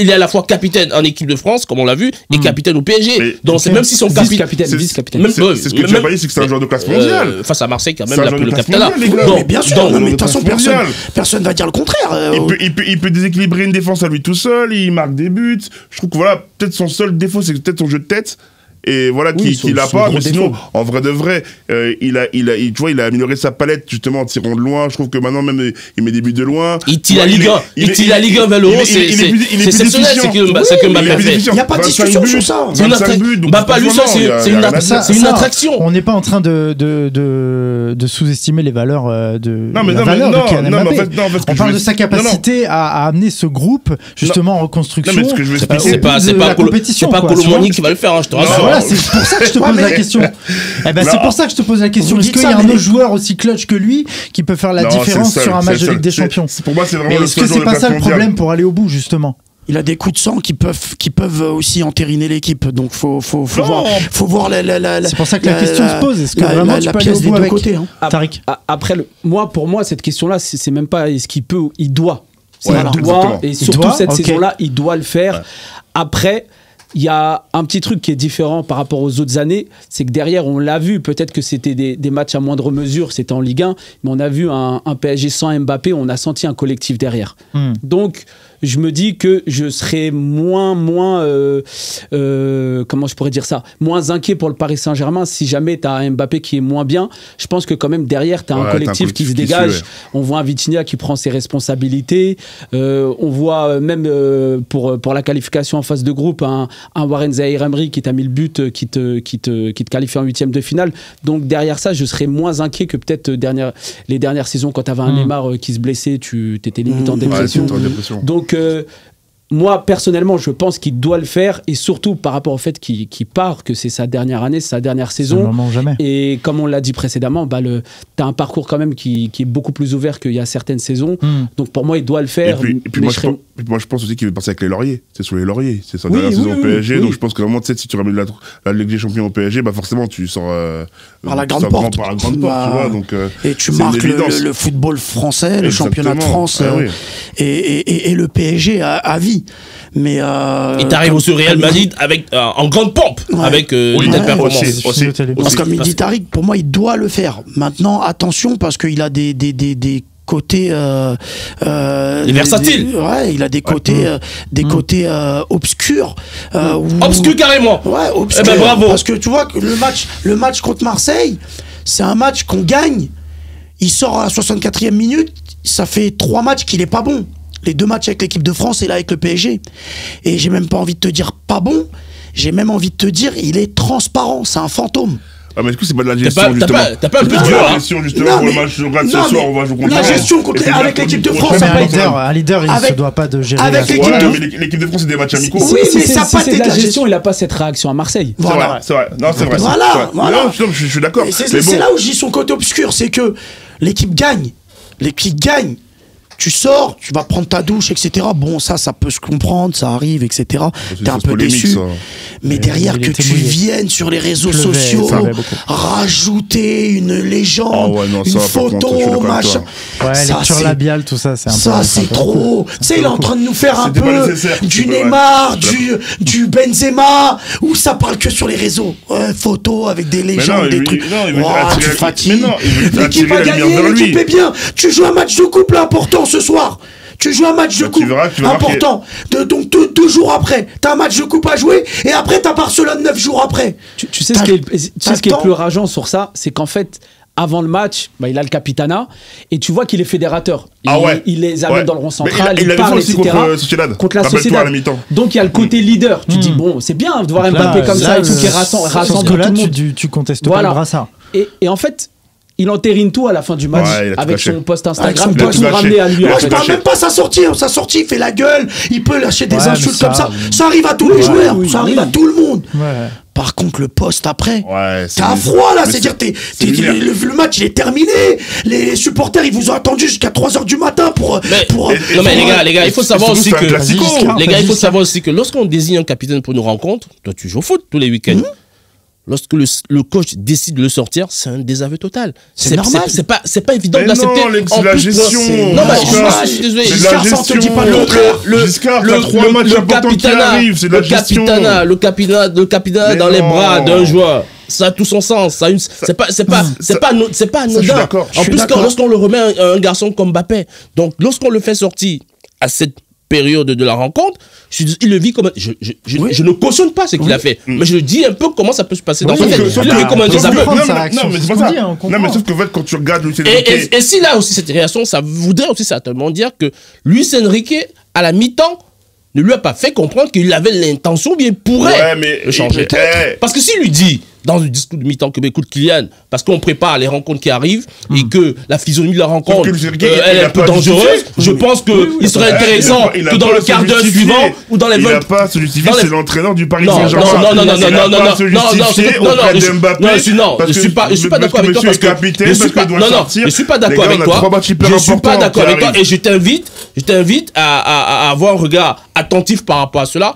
Il est à la fois capitaine en équipe de France, comme on l'a vu, et capitaine au PSG. Mais- Donc, c'est même si son Vice-capitaine, C'est- vice-capitaine. Même- C'est ce que tu as pas dit, c'est que c'est un joueur de classe mondiale. Face à Marseille, quand C'est même, un il a joueur pris de le classe capitana. mondiale, les gars. Donc- Mais bien sûr, donc- non, mais de toute façon, classe mondiale. personne va dire le contraire. Il peut déséquilibrer une défense à lui tout seul, il marque des buts. Je trouve que voilà, peut-être son seul défaut, c'est peut-être son jeu de tête. Et voilà, Oui, qu'il a son pas, gros mais sinon, défaut. en vrai de vrai, tu vois, il a amélioré sa palette justement en tirant de loin. Je trouve que maintenant, même, il met des buts de loin. Il tire la Ligue 1. Il tire la Ligue 1 vers le haut. C'est exceptionnel ce que Mbappé fait. Il y a pas de discussion sur ça. C'est une 25 buts, donc Mbappé, lui seul, franchement, c'est il y a une rien à attraction. dire. C'est une attraction. On n'est pas en train de sous-estimer les valeurs de Non, mais la non, mais valeur de non, Kylian non, mais en Mbappé. fait, non, en fait, ce que On je parle veux- de sa capacité à amener ce groupe justement en reconstruction. Non, mais ce que je veux C'est pas expliquer, la compétition, quoi, Colomoni souvent. qui va le faire, hein, je te Bah rassure. voilà, c'est pour ça que je te pose la question. Eh ben, c'est pour ça que je te pose la question. Vous Est-ce dites qu'il y ça, a un mais- autre joueur aussi clutch que lui qui peut faire la Non, différence c'est le sur un seul, match c'est de le Ligue des seul. Champions? Pour moi, c'est vraiment Mais le est-ce que seul c'est joueur pas de ça le classe mondiale. problème pour aller au bout justement? Il a des coups de sang qui peuvent aussi entériner l'équipe. Donc faut voir C'est pour ça que la question se pose. Est-ce que vraiment tu peux aller au pièce des bout deux avec côtés, hein. Tariq? Après, pour moi, cette question-là, c'est même pas est-ce qu'il peut, il doit. C'est Ouais, il doit, exactement. et surtout doit, cette ok. saison-là, il doit le faire. Après, il y a un petit truc qui est différent par rapport aux autres années, c'est que derrière, on l'a vu, peut-être que c'était des matchs à moindre mesure, c'était en Ligue 1, mais on a vu un PSG sans Mbappé, on a senti un collectif derrière. Donc, je me dis que je serais moins comment je pourrais dire ça, moins inquiet pour le Paris Saint-Germain si jamais tu as un Mbappé qui est moins bien. Je pense que quand même derrière tu as Ouais, un t'as un collectif qui se collectif qui dégage. suit, ouais. On voit un Vitinha qui prend ses responsabilités. On voit même pour la qualification en phase de groupe un Warren Zaïre-Emery qui t'a mis le but qui te qualifie en huitième de finale. Donc derrière ça, je serais moins inquiet que peut-être les dernières saisons quand tu avais un Neymar qui se blessait, tu étais limite en Ouais, dépression. c'est en dépression. Donc, moi, personnellement, je pense qu'il doit le faire, et surtout par rapport au fait qu'il part, que c'est sa dernière année, c'est sa dernière C'est le saison. moment ou jamais. Et comme on l'a dit précédemment, tu as un parcours quand même qui est beaucoup plus ouvert qu'il y a certaines saisons. Donc pour moi, il doit le Et faire. puis mais moi, je serais- moi, je pense aussi qu'il veut partir avec les lauriers. C'est sur les lauriers. C'est sa dernière saison au PSG. Donc, je pense que vraiment, tu sais, si tu ramènes la Ligue des Champions au PSG, bah, forcément, tu sors par la grande porte. Par la grande porte, tu vois. Donc, et tu marques le football français, le championnat de France et le PSG à vie. Mais et t'arrives au Real Madrid avec en grande pompe, avec telle performance. Aussi. Parce que comme il dit Tariq, pour moi, il doit le faire. Maintenant, attention, parce qu'il a des côtés versatile. Il a des côtés obscurs. Obscurs carrément. Ouais, obscurs. Eh ben, bravo. Parce que tu vois que le match contre Marseille, c'est un match qu'on gagne. Il sort à la 64e minute. Ça fait 3 matchs qu'il est pas bon. Les 2 matchs avec l'équipe de France et là avec le PSG. Et j'ai même pas envie de te dire pas bon. J'ai même envie de te dire il est transparent. C'est un fantôme. Ah, mais du coup, c'est pas de la gestion, justement. T'as pas un peu dur, la gestion, justement, pour le match de ce soir, on va jouer contre la gestion avec l'équipe de France, un leader, il se doit pas de gérer. Avec l'équipe de France, c'est des matchs amicaux. Oui, mais ça pas été de la gestion, il a pas cette réaction à Marseille. C'est vrai. Non, c'est vrai. Voilà. Je suis d'accord. C'est là où je dis son côté obscur, c'est que l'équipe gagne. Tu sors, tu vas prendre ta douche, etc. Bon, ça peut se comprendre, ça arrive, etc. T'es un peu déçu. Mais derrière, que tu viennes sur les réseaux sociaux, rajouter une légende, une photo, machin. Ouais, lecture labiale, tout ça, c'est un peu. Ça, c'est trop. Tu sais, il est en train de nous faire un peu du Neymar, du Benzema, où ça parle que sur les réseaux. Photos avec des légendes, des trucs. Tu fatigues. L'équipe a gagné, l'équipe est bien. Tu joues un match de couple important ce soir. Tu joues un match de coupe important. Donc 2 jours après, t'as un match de coupe à jouer et après t'as Barcelone 9 jours après. Tu sais ce qui est le plus rageant sur ça, c'est qu'en fait, avant le match, il a le capitanat et tu vois qu'il est fédérateur. Il les amène dans le rond central, il parle, etc. Contre la Sociedad. Donc il y a le côté leader. Tu dis, bon, c'est bien de voir Mbappé comme ça et tout qui rassemble tout le monde. Tu contestes pas le brassard. Et en fait, il entérine tout à la fin du match avec son post Instagram pour tout ramener à lui. Moi, je parle même pas sa sortie. Sa sortie, il fait la gueule, il peut lâcher des insultes comme ça. Ça arrive à tous les joueurs, ça arrive à tout le monde. Par contre, le poste après, t'as froid là, c'est-à-dire le match il est terminé. Les supporters ils vous ont attendu jusqu'à 3h du matin pour. Non mais les gars, il faut savoir aussi que lorsqu'on désigne un capitaine pour une rencontre, toi tu joues au foot tous les week-ends. Lorsque le coach décide de le sortir, c'est un désaveu total. C'est normal. C'est pas évident de l'accepter. C'est la gestion. Non, je suis désolé. Giscard, ça te dit pas le contraire. Giscard, t'as 3 matchs importants qui arrivent. C'est la gestion. Le capitanat dans les bras d'un joueur. Ça a tout son sens. C'est pas anodin. En plus, lorsqu'on le remet à un garçon comme Mbappé, donc lorsqu'on le fait sortir à cette période de la rencontre, il le vit comme je ne cautionne pas ce qu'il a fait, mais je le dis un peu comment ça peut se passer dans son tête. Il le vit comme un désaveu. Non, mais c'est pas ça. Non, mais sauf que quand tu regardes Luis Enrique. Et s'il a aussi cette réaction, ça voudrait aussi certainement dire que Luis Enrique, à la mi-temps, ne lui a pas fait comprendre qu'il avait l'intention, bien il pourrait le changer. Parce que s'il lui dit dans le discours de mi-temps que, écoute Kylian, parce qu'on prépare les rencontres qui arrivent et que la physionomie de la rencontre, elle est un peu dangereuse, je pense qu'il serait intéressant que dans le quart d'heure suivant ou dans les 20... Il n'a pas à se justifier, c'est l'entraîneur du Paris Saint-Germain. Non, je suis pas d'accord avec toi parce que je suis pas d'accord avec toi et je t'invite à avoir un regard attentif par rapport à cela.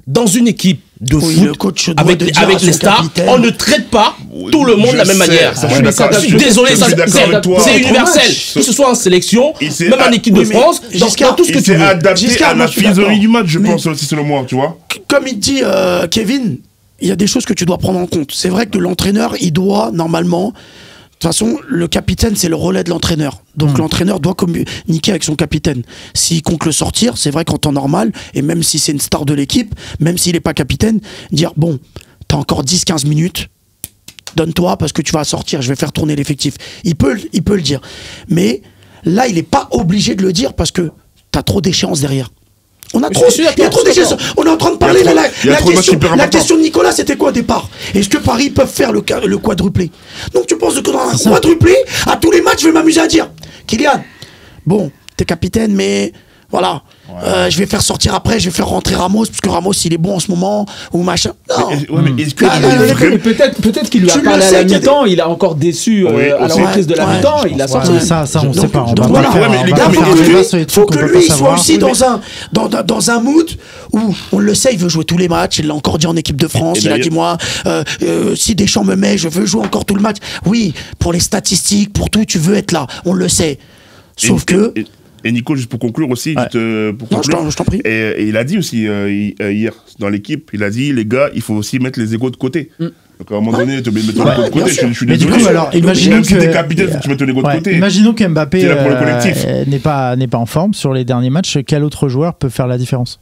Dans une équipe de foot avec les stars, on ne traite pas tout le monde de la même manière. Je suis désolé, c'est universel. Que ce soit en sélection, même en équipe de France, dans tout ce que tu veux. C'est adapté à la physionomie du match, je pense aussi, selon moi, tu vois. Comme il dit Kevin, il y a des choses que tu dois prendre en compte. C'est vrai que l'entraîneur, il doit normalement... De toute façon, le capitaine, c'est le relais de l'entraîneur. Donc l'entraîneur doit communiquer avec son capitaine. S'il compte le sortir, c'est vrai qu'en temps normal, et même si c'est une star de l'équipe, même s'il n'est pas capitaine, dire, bon, t'as encore 10-15 minutes, donne-toi parce que tu vas sortir, je vais faire tourner l'effectif. Il peut le dire. Mais là, il n'est pas obligé de le dire parce que t'as trop d'échéances derrière. Il y a trop d'échéances. On est en train de parler là. La question de Nicolas, c'était quoi au départ? Est-ce que Paris peuvent faire le quadruplé? Donc tu penses que dans un quadruplé, à tous les matchs, je vais m'amuser à dire Kylian, bon, t'es capitaine, mais voilà, Je vais faire sortir après, je vais faire rentrer Ramos parce que Ramos il est bon en ce moment ou machin. Non. Mais est-ce que Peut-être qu'il lui a Tu le parlé à sais la qu'il y a mi-temps, il a encore déçu Oui, à la aussi. reprise de la Ouais, mi-temps, il a sorti. Ça, on sait pas. On donc va voilà. pas faire, Ouais, mais on les va gars, pas mais faire faut un que débat lui- sur les faut trucs qu'on que peut lui pas il soit savoir. aussi dans un mood où on le sait, il veut jouer tous les matchs. Il l'a encore dit en équipe de France. Et Il a d'ailleurs- dit moi, si Deschamps me met, je veux jouer encore tout le match. Oui, pour les statistiques, pour tout, tu veux être là. On le sait. Sauf que. Et Nico, juste pour conclure aussi, Ouais. pour Non, conclure, je t'en prie. et il a dit aussi hier dans l'équipe, il a dit les gars, il faut aussi mettre les égos de côté. Donc à un moment donné, tu mets les égos de côté. bien sûr. Je suis Mais du désolé. coup, alors, imaginons Même si que- t'es capitaine, faut que tu mettes les égos de Ouais, côté. imaginons qu'Mbappé T'es là pour le collectif. n'est pas en forme sur les derniers matchs. Quel autre joueur peut faire la différence?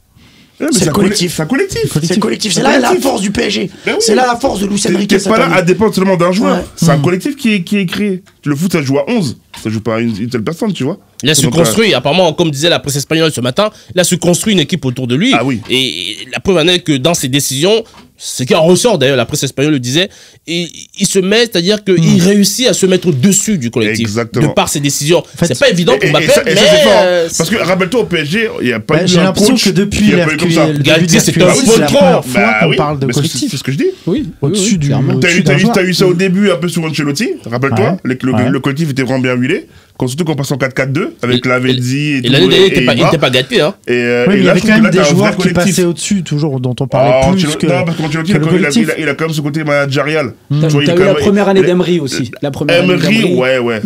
Ouais, mais C'est le collectif. C'est un collectif. C'est collectif. C'est là la force du PSG. Ben oui. C'est là la force de Luis Enrique. T'es cette pas là année. à dépendre seulement d'un joueur. Ouais. C'est un collectif qui est créé. Le foot, ça joue à 11. Ça joue pas à une seule personne, tu vois. Il a su Donc, construire, apparemment, comme disait la presse espagnole ce matin, il a su construire une équipe autour de lui. Ah oui. Et la preuve en est que dans ses décisions, ce qui en ressort d'ailleurs, la presse espagnole le disait, il se met, c'est-à-dire qu'il réussit à se mettre au-dessus du collectif. Exactement. De par ses décisions. fait, C'est pas évident pour Mbappé, ça, mais. c'est fort, hein. Parce que rappelle-toi, au PSG, il n'y a pas eu J'ai un l'impression coach que depuis qui a pas eu comme ça. le début Galtier, de c'est la un c'est la patron. première fois Bah qu'on oui, parle de mais collectif. c'est ce que je dis. Oui, Au-dessus du- clairement. au-dessus d'un joueur. T'as eu ça au début un peu sur Ancelotti, rappelle-toi. Ouais. Le collectif était vraiment bien huilé. Surtout qu'on passe en 4-4-2 avec Lavezzi et Et tout. l'année dernière, il Ibra. n'était pas gâté. Hein. Oui, mais il y là, avait je quand trouve même que là, des t'as un vrai joueurs qui collectif. passaient au-dessus, toujours, dont on parlait plus que. Non, parce qu'Ancelotti, que le collectif. il a quand même ce côté managérial. T'as Tu vois, il eu est quand la même- première année il- d'Emery aussi. La première année Emery, d'Emery. ouais.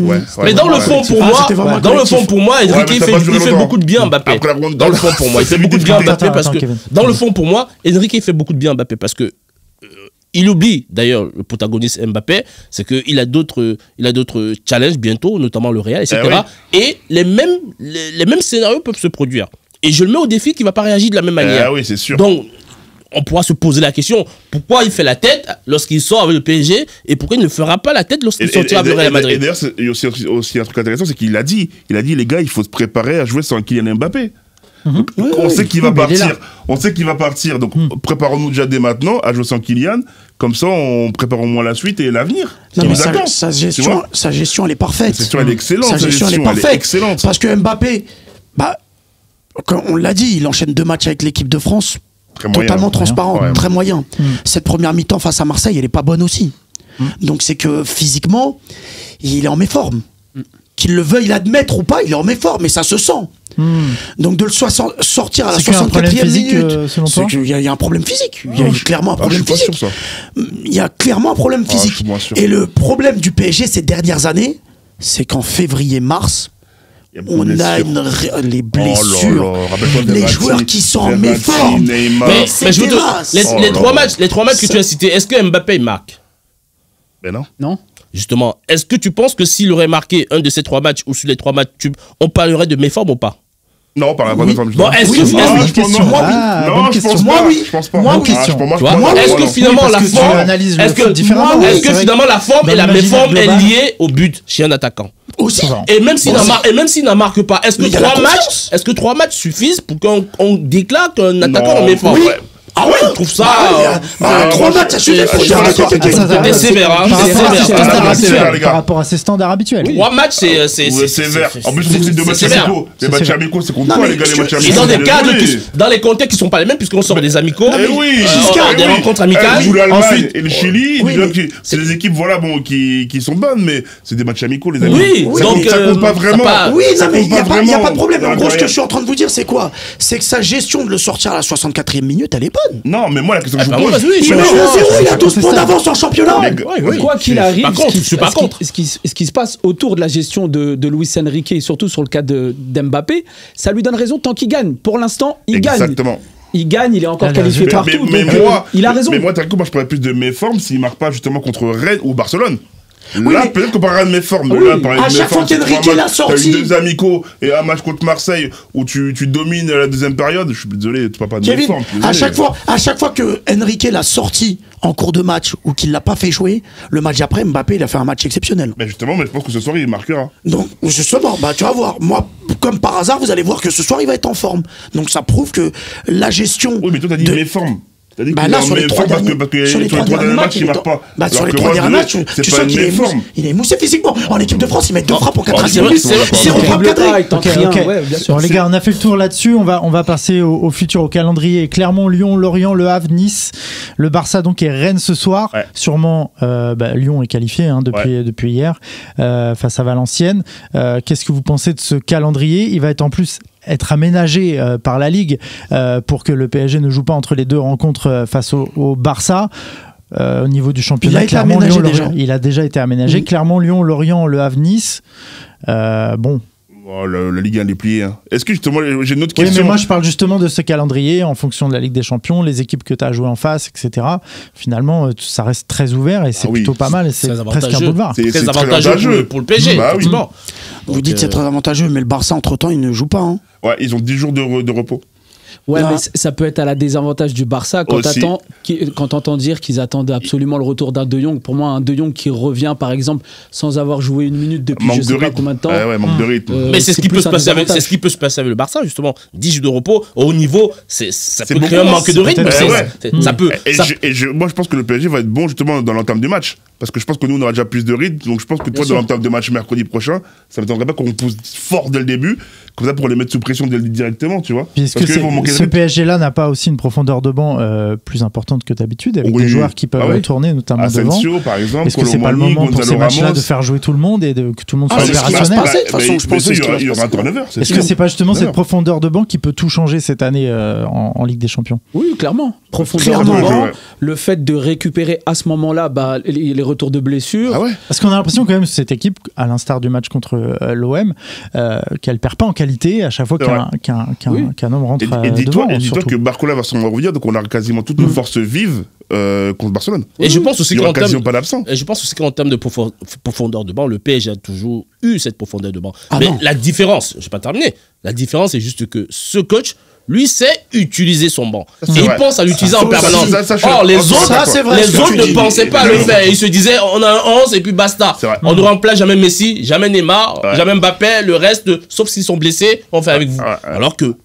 Mais dans le fond, pour moi, c'était vraiment un dans le collectif. fond, pour moi, Ouais, Enrique mais ça a pas duré il fait longtemps. beaucoup de bien à Mbappé. Après la ronde- Dans le fond, pour moi, il fait beaucoup de bien à Mbappé parce que, Kevin. dans le fond, pour moi, Enrique fait beaucoup de bien à Mbappé parce que il oublie d'ailleurs le protagoniste Mbappé, c'est qu'il a d'autres challenges bientôt, notamment le Real, etc. Et les mêmes scénarios peuvent se produire. Et je le mets au défi qu'il ne va pas réagir de la même manière. Ah oui, c'est sûr. Donc, on pourra se poser la question, pourquoi il fait la tête lorsqu'il sort avec le PSG et pourquoi il ne fera pas la tête lorsqu'il sortira avec le Real Et Madrid. d'ailleurs, il y a aussi un truc intéressant, c'est qu'il a dit, les gars, il faut se préparer à jouer sans Kylian Mbappé. Donc, on sait qu'il va mais il est là. partir. On sait qu'il va partir. Donc, préparons-nous déjà dès maintenant à jouer sans Kylian. Comme ça, on prépare au moins la suite et l'avenir. Non, Qui mais nous attend. sa Tu gestion, vois sa gestion, elle est parfaite. Sa gestion, elle est excellente. Sa gestion, elle est elle est parfaite. excellente. Parce que Mbappé, bah, comme on l'a dit, il enchaîne 2 matchs avec l'équipe de France. Très moyen, Totalement hein. transparent, Ouais. très moyen. Cette première mi-temps face à Marseille, elle est pas bonne aussi. Donc c'est que physiquement, il est en méforme. Qu'il le veuille l'admettre ou pas, il est en méforme, et ça se sent. Donc de le sortir à la C'est qu'il y a un problème 64e physique, minute, selon toi il y a un problème physique. Il y a clairement un Ah, je suis problème pas physique. sûr, ça. Il y a clairement un problème Ah, je physique. suis moins sûr. Et le problème du PSG ces dernières années, c'est qu'en février-mars, Il y a beaucoup on de a blessures. les Oh blessures, là là, rappelle-toi les Verratti, joueurs qui sont en Verratti, méforme. Neymar. Mais je veux etc. te, les Oh trois là matchs, les 3 matchs que tu as cités, est-ce que Mbappé marque? Ben non. Non. Justement, est-ce que tu penses que s'il aurait marqué un de ces 3 matchs ou sur les 3 matchs, on parlerait de méforme ou pas? Non, par la bonne femme. Bon, est-ce que Ah, finalement, je pense non. Ah, bonne Non, je question. pense Moi, pas. oui. Je pense pas. Moi, Ah, oui. pour moi, tu je vois, pense pas. est-ce que Non. finalement parce la que tu forme, analyses le est-ce que, foot différemment. est-ce C'est que vrai finalement la forme dans et la l'imaginaire méforme est global- liée au but chez un attaquant? Aussi. Souvent. Et même s'il Bon, n'en marque pas, est-ce que Mais il y a la 3 matchs, confiance. est-ce que 3 matchs suffisent pour qu'on déclare qu'un attaquant Non, en méforme? Oui. Ouais. Ah ouais, je trouve ça. Bah, 3 matchs, ça suffit. je suis pas d'accord. T'es sévère, hein. Par T'es rapport à ses sévère. standards Ah, habituels, sévère, les gars. par rapport à ses standards habituels. 3 matchs, c'est Ouais, sévère. En plus, c'est 2 matchs sévère. amicaux. Les matchs amicaux, c'est contre Non, quoi, mais les gars, les je- matchs et amicaux? Et dans des cadres, Oui. dans les contextes qui sont pas les mêmes, puisqu'on sort des amicaux, Eh oui, des oui. rencontres amicales. Joue l'Allemagne Ensuite, et le Chili, Oui, déjà mais- que c'est des équipes voilà, bon, qui sont bonnes, mais c'est des matchs amicaux, les amis. Oui, ça, donc, ça compte pas ça vraiment. pas- Oui, Ça non, mais compte il n'y a, pas pas de vraiment problème. dans En la gros, ce que carrière. je suis en train de vous dire, c'est quoi? C'est que sa gestion de le sortir à la 64e minute, elle est bonne. Non, mais moi, la question que je bah, vous moi, pose. vas-y, Il je est suis à 0, il a c'est 12 points ça. d'avance en championnat. Les gars, oui. Quoi qu'il arrive, Par contre, je suis pas contre. ce qui se passe autour de la gestion de Luis Enrique, et surtout sur le cas d'Mbappé, ça lui donne raison tant qu'il gagne. Pour l'instant, il gagne. Exactement. Il gagne, il est encore Ah, qualifié mais- partout. Mais donc, moi, il a raison. Mais moi, Talco, moi, je pourrais plus de méforme s'il marque pas justement contre Rennes ou Barcelone. Oui, Là, mais- peut-être qu'on parlera de méforme. Oui, Là, parler à de chaque méforme, fois c'est qu'Enrique 3 l'a matchs, sorti- t'as eu 2 amicaux et un match contre Marseille où tu domines la deuxième période. Je suis désolé, tu parles pas de Kevin, méforme. je suis à désolé. chaque fois que Enrique l'a sorti en cours de match ou qu'il l'a pas fait jouer, le match d'après, Mbappé, il a fait un match exceptionnel. Mais justement, mais je pense que ce soir, il marquera. Donc, justement, bah, tu vas voir. Moi, comme par hasard, vous allez voir que ce soir, il va être en forme. Donc, ça prouve que la gestion. Oui, mais toi, t'as dit de- méforme. T'as dit Bah qu'il là, est en sur les meilleure trois forme derniers parce que sur les trois derniers matchs, il marque pas. Bah, sur Alors les que trois moi, derniers matchs, c'est tu pas sens une qu'il est forme. émoussé physiquement. En équipe de France, il met 2 frappes en 4 c'est actions. vrai, c'est vrai. C'est Ok, recadré. il tente Ok, rien. ok. Ouais, bien sûr. Bon, les gars, on a fait le tour là-dessus. On va passer au futur, au calendrier. Clermont, Lyon, Lorient, Le Havre, Nice. Le Barça donc est Rennes ce soir. Ouais. Sûrement, Lyon est qualifié depuis hier face à Valenciennes. Qu'est-ce que vous pensez de ce calendrier? Il va être en plus être aménagé par la Ligue pour que le PSG ne joue pas entre les deux rencontres face au Barça. Au niveau du championnat, Il a été Clermont, aménagé Lyon, déjà. Lorient. Il a déjà été aménagé. Clermont, Lyon, Lorient, Le Havre, Nice. Bon. Oh, la Ligue 1 est pliée. Hein. Est-ce que justement, j'ai une autre Oui, question. mais moi je parle justement de ce calendrier en fonction de la Ligue des Champions, les équipes que tu as jouées en face, etc. Finalement, ça reste très ouvert et c'est oui. plutôt pas mal et c'est Très presque un avantageux. boulevard. C'est Très très avantageux avantageux. pour le PSG, Bah oui. effectivement. Vous Donc, dites c'est très avantageux, mais le Barça, entre-temps, il ne joue pas. Hein. Ouais, ils ont 10 jours de repos. Ouais, Non. mais ça peut être à la désavantage du Barça quand Aussi. t'entends dire qu'ils attendent absolument le retour d'un De Jong. Pour moi, un De Jong qui revient, par exemple, sans avoir joué une minute depuis Manque je de sais pas rythme. combien de temps. Ouais, manque de rythme. Mais c'est ce qui peut plus se un passer avec, désavantage. c'est ce qui peut se passer avec le Barça justement. 10 jours de repos au haut niveau, ça C'est peut créer un beaucoup. manque de rythme. peut-être- Ça peut. Moi, je pense que le PSG va être bon justement dans l'entame du match. Parce que je pense que nous, on aura déjà plus de rythme. Donc, je pense que toi, sûr. dans l'entame de match mercredi prochain, ça ne m'étonnerait pas qu'on pousse fort dès le début. Comme ça, pour les mettre sous pression directement, tu vois. Puis est-ce Parce que qu'ils vont manquer de ce rythme. PSG-là n'a pas aussi une profondeur de banc plus importante que d'habitude avec Oui. des joueurs qui peuvent Ah oui. tourner notamment devant? Asensio, par exemple, Est-ce que c'est pas le Colomani, moment pour ces Gonzalo matchs-là Ramos. de faire jouer tout le monde et que tout le monde Ah, soit c'est ce qui va se opérationnel? passer. De toute façon, je pense que il c'est ce qui y va aura se un passer. turnover. Est-ce que c'est pas justement Non. cette profondeur de banc qui peut tout changer cette année en Ligue des Champions? Oui, clairement. Profondeur Clairement, de banc, ouais. le fait de récupérer à ce moment-là les retours de blessures. Ah ouais. Parce qu'on a l'impression quand même cette équipe, à l'instar du match contre l'OM, qu'elle perd pas en qualité à chaque fois C'est vrai. qu'un homme rentre Et dis-toi devant. dis-toi surtout. que Barcola va s'en revenir, donc on a quasiment toutes nos forces vives contre Barcelone. Et je pense aussi Il y qu'en aura quasiment termes, pas d'absent. et je pense aussi qu'en termes de profondeur de banc, le PSG a toujours eu cette profondeur de banc. Ah Mais non. la différence, je vais pas terminer. La différence c'est juste que ce coach, lui, sait utiliser son banc. Et il vrai. pense à l'utiliser en Ça, permanence. ça, je suis Or, les d'accord. autres, Ça, c'est vrai, ce les que autres tu ne dis. pensaient pas à le faire. Ils se disaient, on a un 11 et puis basta. C'est vrai. On ne remplace jamais Messi, jamais Neymar, Ouais. jamais Mbappé. Le reste, sauf s'ils sont blessés, on fait avec vous. ouais. Alors que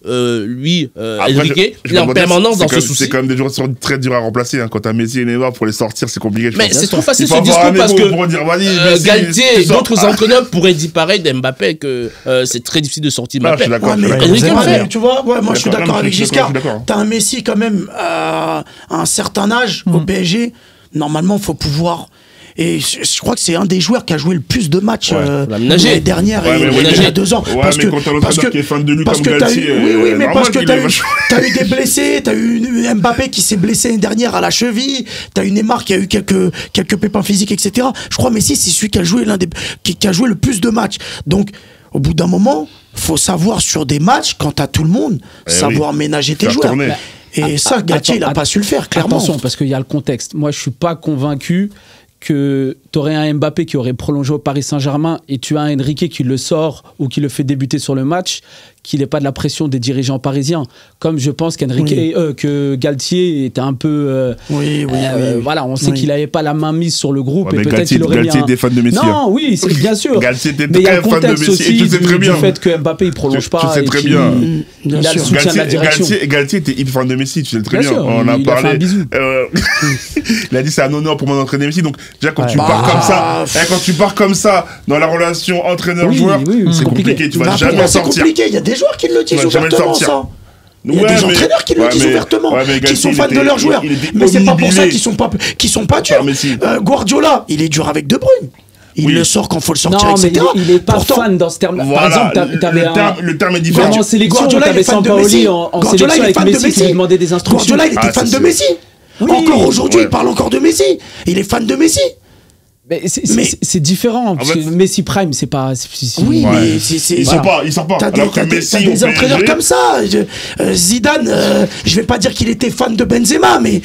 lui, Après, Enrique, je il est en comprends, permanence dans c'est ce quand- souci. C'est quand même des joueurs qui sont très durs à remplacer. Hein. Quand t'as Messi et Neymar, pour les sortir, c'est compliqué. je Mais pense. c'est trop facile Il faut ce avoir discours un parce ego que pour dire, vas-y, Messi, Galtier tu et sors. d'autres entraîneurs pourraient dire pareil d'Mbappé que c'est très difficile de sortir Ah, je Mbappé. suis d'accord. Ouais, mais, je suis Enrique d'accord. le fait. mais tu vois, ouais, moi je suis D'accord. d'accord Non, avec je suis Giscard. d'accord. T'as un Messi quand même à un certain âge au PSG. Normalement, il faut pouvoir. Et je crois que c'est un des joueurs qui a joué le plus de matchs faut l'aménager. l'année dernière Ouais, et mais il y a oui, 2 ans. Ouais, mais quand t'as l'entraîneur qui est fan de lui comme t'as Galtier, eu, oui, mais normal parce que qu'il t'as est eu, vachement- t'as eu des blessés, t'as eu Mbappé qui s'est blessé l'année dernière à la cheville, t'as eu Neymar qui a eu quelques pépins physiques, etc. Je crois Messi, c'est celui qui a joué qui a joué le plus de matchs. Donc, au bout d'un moment, faut savoir sur des matchs, quand t'as tout le monde, savoir ménager tes Faire joueurs. tourner. Et ça, Galtier, il a pas su le faire, clairement. Attention, parce qu'il y a le contexte. Moi, je suis pas convaincu que tu aurais un Mbappé qui aurait prolongé au Paris Saint-Germain et tu as un Enrique qui le sort ou qui le fait débuter sur le match, qu'il n'ait pas de la pression des dirigeants parisiens. Comme je pense que Galtier était un peu... Oui. Voilà, on sait Oui. qu'il n'avait pas la main mise sur le groupe Ouais, et mais peut-être Galtier- qu'il aurait Galtier mis un... était fan de Messi, Non, hein. oui, c'est bien sûr. Galtier était Mais il y a le très fan de contexte Messi, et aussi tu sais très du bien. fait que Mbappé il prolonge Tu pas sais et très qu'il- bien. il a le sûr. soutien de la direction. Galtier était hyper fan de Messi, tu sais très Bien bien. sûr, On en a il a fait parlé. un bisou. Il a dit c'est un honneur pour moi d'entraîner Messi. Donc déjà quand Ouais. tu pars comme ça, quand tu pars comme ça dans la relation entraîneur-joueur, Oui, c'est compliqué. compliqué. Tu Bah, vas pour jamais moi, c'est sortir. compliqué. Il y a des joueurs qui le disent Tu vas jamais ouvertement, sortir. ça. Il y a Ouais, des mais- entraîneurs qui le ouais, disent mais- ouvertement, ouais, mais qui Galtier, sont il fans était- de leurs joueurs. il était Mais c'est pas pour ça omnubilé. qu'ils sont pas durs. Ah, mais si. Guardiola, il est dur avec De Bruyne. Il Oui. le sort quand faut le sortir, Non, mais etc. il est pas Pourtant, fan dans ce terme-là. Par Voilà, exemple, t'avais le terme est Même différent. en sélection, Guardiola, il t'avais est fan de Sampaoli Messi. en Guardiola, sélection il est avec fan de Messi qui Messi. lui demandait des instructions. Guardiola, il était Ah, fan c'est de Messi. Oui. Encore aujourd'hui, Ouais. il parle encore de Messi. Il est fan de Messi. Mais Mais- c'est différent. Parce fait- que Messi Prime, c'est pas. Oui, Ouais. mais c'est. Il sort pas, il sort pas. T'as des, Alors que t'as des- Messi t'as au des entraîneurs PSG, comme ça. Zidane, je vais pas dire qu'il était fan de Benzema, mais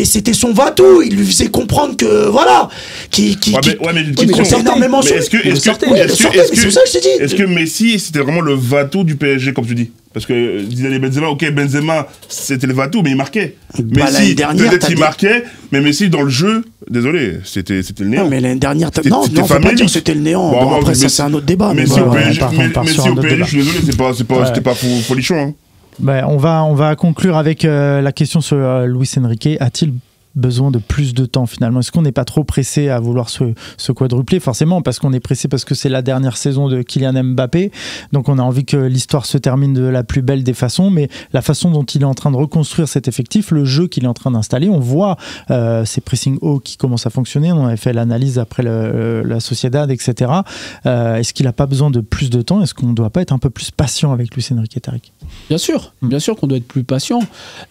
c'était son va-tout. Il lui faisait comprendre que voilà, qui Ouais, mais une comptait question. énormément Mais sur est-ce que, lui. est-ce que, Oui, est-ce que, sortait, est-ce mais c'est que, ça que je te dis. est-ce que Messi, c'était vraiment le Vatou du PSG, comme tu dis? Parce que Zidane et Benzema, ok, Benzema, c'était le Vatou, mais il marquait. Bah, l'année Messi, dernière, peut-être t'as il dit- marquait, mais Messi, dans le jeu, désolé, c'était le néant. Non, mais l'année dernière, C'était non, faut pas famélique. dire que c'était le néant. Bon, moi, après, ça, Messi- c'est un autre débat. Messi ouais, au ouais, PSG, on part sur Messi un au autre PSG, débat. je suis désolé, c'était pas folichon, hein. On va conclure avec la question sur Luis Enrique. A-t-il besoin de plus de temps finalement? Est-ce qu'on n'est pas trop pressé à vouloir se quadrupler? Forcément, parce qu'on est pressé parce que c'est la dernière saison de Kylian Mbappé, donc on a envie que l'histoire se termine de la plus belle des façons, mais la façon dont il est en train de reconstruire cet effectif, le jeu qu'il est en train d'installer, on voit ces pressing hauts qui commencent à fonctionner. On avait fait l'analyse après la Sociedad, etc. Est-ce qu'il n'a pas besoin de plus de temps? Est-ce qu'on ne doit pas être un peu plus patient avec Luis Enrique, Tariq? Bien sûr qu'on doit être plus patient.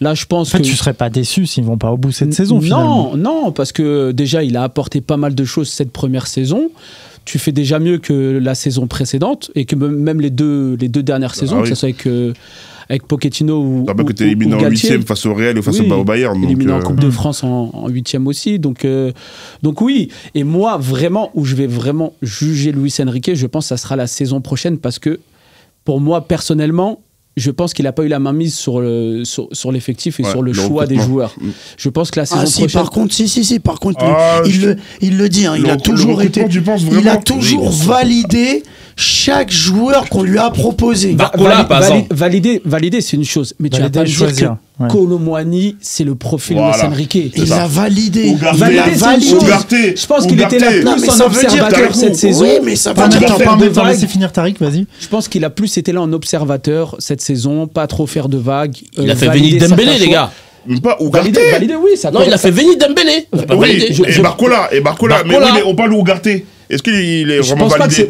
Là, je pense que tu serais pas déçu s'ils vont pas au bout cette saison. Non, parce que déjà, il a apporté pas mal de choses cette première saison. Tu fais déjà mieux que la saison précédente et que même les deux dernières saisons, que ce soit avec Pochettino ou Galtier. Que tu es éliminé en 8e face au Real ou face au Bayern. Éliminé en Coupe de France en 8e aussi. Donc oui. Et moi, vraiment, où je vais vraiment juger Luis Enrique, je pense que ça sera la saison prochaine parce que pour moi, personnellement, je pense qu'il n'a pas eu la main mise sur l'effectif et sur le choix des joueurs. Je pense que la saison prochaine... Par contre, il le dit, hein, il a toujours validé chaque joueur qu'on lui a proposé. Valider, c'est une chose, mais tu vas pas me dire que Kolo Muani, c'est le profil de Luis Enrique. Il l'a validé. Je pense qu'il était là plus en observateur cette saison. Oui, mais ça veut dire pas me laisser finir Tariq, vas-y. Je pense qu'il a plus été là en observateur cette saison, pas trop faire de vagues. Il a fait venir Dembélé, les gars. Pas Ugarte. Valider, oui. Ça non, il a fait venir Dembélé. Et Barcola. Mais oui, mais on parle Ugarte. Est-ce qu'il est vraiment validé?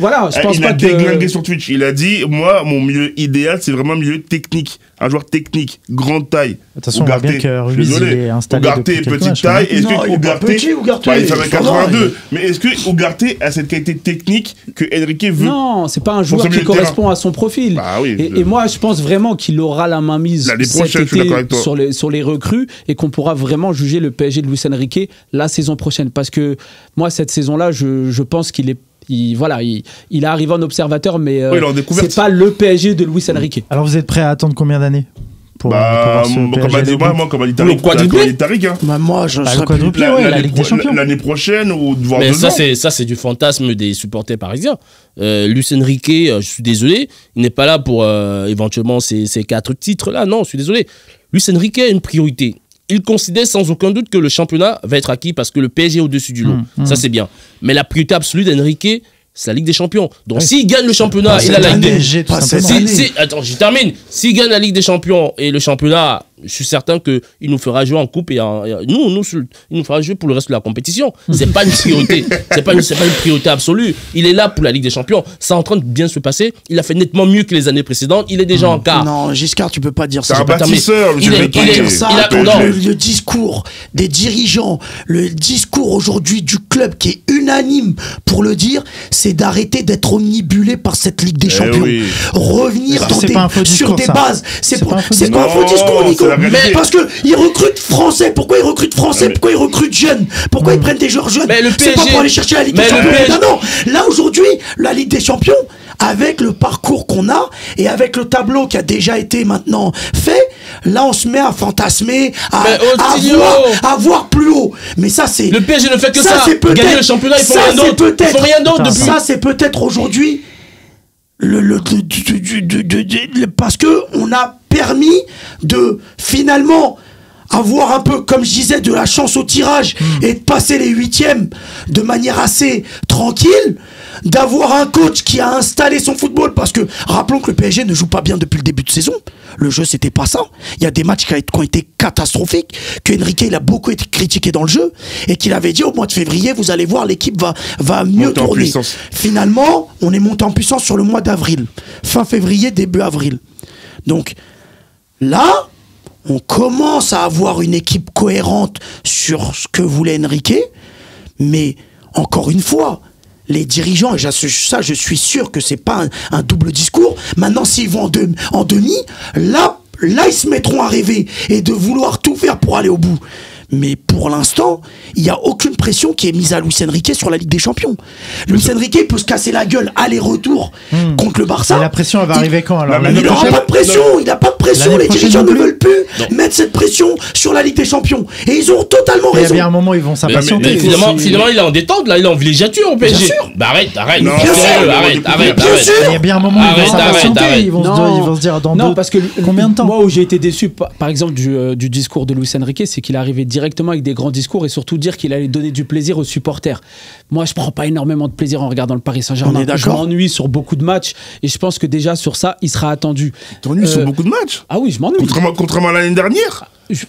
Il a déglingué sur Twitch. Il a dit, moi, mon milieu idéal, c'est vraiment un milieu technique. Un joueur technique, grande taille. Attention, on voit bien que Ruiz est installé depuis quelques petite matchs, taille. Est-ce que Ugarte, il fait 82. Mais est-ce que Ugarte a cette qualité technique que Enrique veut? Non, c'est pas un joueur qui correspond à son profil. Et moi, je pense vraiment qu'il aura la main mise cet été sur les recrues et qu'on pourra vraiment juger le PSG de Luis Enrique la saison prochaine. Parce que moi, cette saison-là, je pense qu'il est... Il est arrivé en observateur, mais c'est pas le PSG de Luis Enrique. Alors vous êtes prêt à attendre combien d'années comme a dit Tariq, moi, je serais la Ligue des Champions l'année prochaine ou voire mais 2 ans. Ça, c'est du fantasme des supporters parisiens. Luis Enrique, je suis désolé, il n'est pas là pour éventuellement ces 4 titres-là. Non, je suis désolé. Luis Enrique a une priorité. Il considère sans aucun doute que le championnat va être acquis parce que le PSG est au-dessus du lot. Ça, c'est bien. Mais la priorité absolue d'Enrique, c'est la Ligue des Champions. Donc, s'il gagne le championnat, il a la Ligue des Champions. Attends, j'y termine. S'il gagne la Ligue des Champions et le championnat, je suis certain qu'il nous fera jouer en coupe et il nous fera jouer pour le reste de la compétition. C'est pas une priorité. C'est pas une priorité absolue. Il est là pour la Ligue des Champions. C'est en train de bien se passer. Il a fait nettement mieux que les années précédentes. Il est déjà en quart. Non, Giscard, tu peux pas dire ça. C'est un bâtisseur. Le discours des dirigeants, le discours aujourd'hui du club qui est unanime pour le dire, c'est d'arrêter d'être omnibulé par cette Ligue des Champions. Revenir sur des bases. C'est pas un faux discours, Nico. Parce qu'ils recrutent français. Pourquoi ils recrutent français? Pourquoi ils recrutent jeunes? Pourquoi ils prennent des joueurs jeunes? C'est pas pour aller chercher la Ligue des Champions. Non. Là, aujourd'hui, la Ligue des Champions, avec le parcours qu'on a et avec le tableau qui a déjà été maintenant fait, là, on se met à fantasmer, à voir plus haut. Mais ça, c'est... Le PSG ne fait que ça. Gagner le championnat, il faut rien d'autre. Il faut rien d'autre depuis. Ça, c'est peut-être aujourd'hui... parce que on a permis de finalement avoir un peu, comme je disais, de la chance au tirage et de passer les 8e de manière assez tranquille, d'avoir un coach qui a installé son football, parce que rappelons que le PSG ne joue pas bien depuis le début de saison. Le jeu, c'était pas ça. Il y a des matchs qui ont été catastrophiques, que Enrique, il a beaucoup été critiqué dans le jeu, et qu'il avait dit au mois de février, vous allez voir, l'équipe va mieux tourner. Finalement, on est monté en puissance sur le mois d'avril. Fin février, début avril. Donc, là, on commence à avoir une équipe cohérente sur ce que voulait Enrique, mais encore une fois, les dirigeants, et ça je suis sûr que c'est pas un double discours, maintenant s'ils vont en demi, là ils se mettront à rêver et de vouloir tout faire pour aller au bout. Mais pour l'instant, il n'y a aucune pression qui est mise à Luis Enrique sur la Ligue des Champions. Luis Enrique peut se casser la gueule aller-retour contre le Barça. Et la pression, elle va arriver quand alors? Il n'aura pas de pression, il n'a pas de pression. Les dirigeants ne veulent plus mettre cette pression sur la Ligue des Champions. Et ils ont totalement raison. Il y a bien un moment, ils vont s'impatienter. Finalement, il est en détente, là, il est en villégiature au PSG. Bah arrête. Non, Arrête. Il y a bien un moment, ils vont s'impatienter. Ils vont se dire dans parce que combien de temps? Moi, où j'ai été déçu, par exemple, du discours de Luis Enrique, c'est qu'il est arrivé directement avec des grands discours et surtout dire qu'il allait donner du plaisir aux supporters. Moi, je prends pas énormément de plaisir en regardant le Paris Saint-Germain. Je m'ennuie sur beaucoup de matchs et je pense que déjà sur ça, il sera attendu. T'ennuies sur beaucoup de matchs? Ah oui, je m'ennuie. Contrairement à l'année dernière. C'est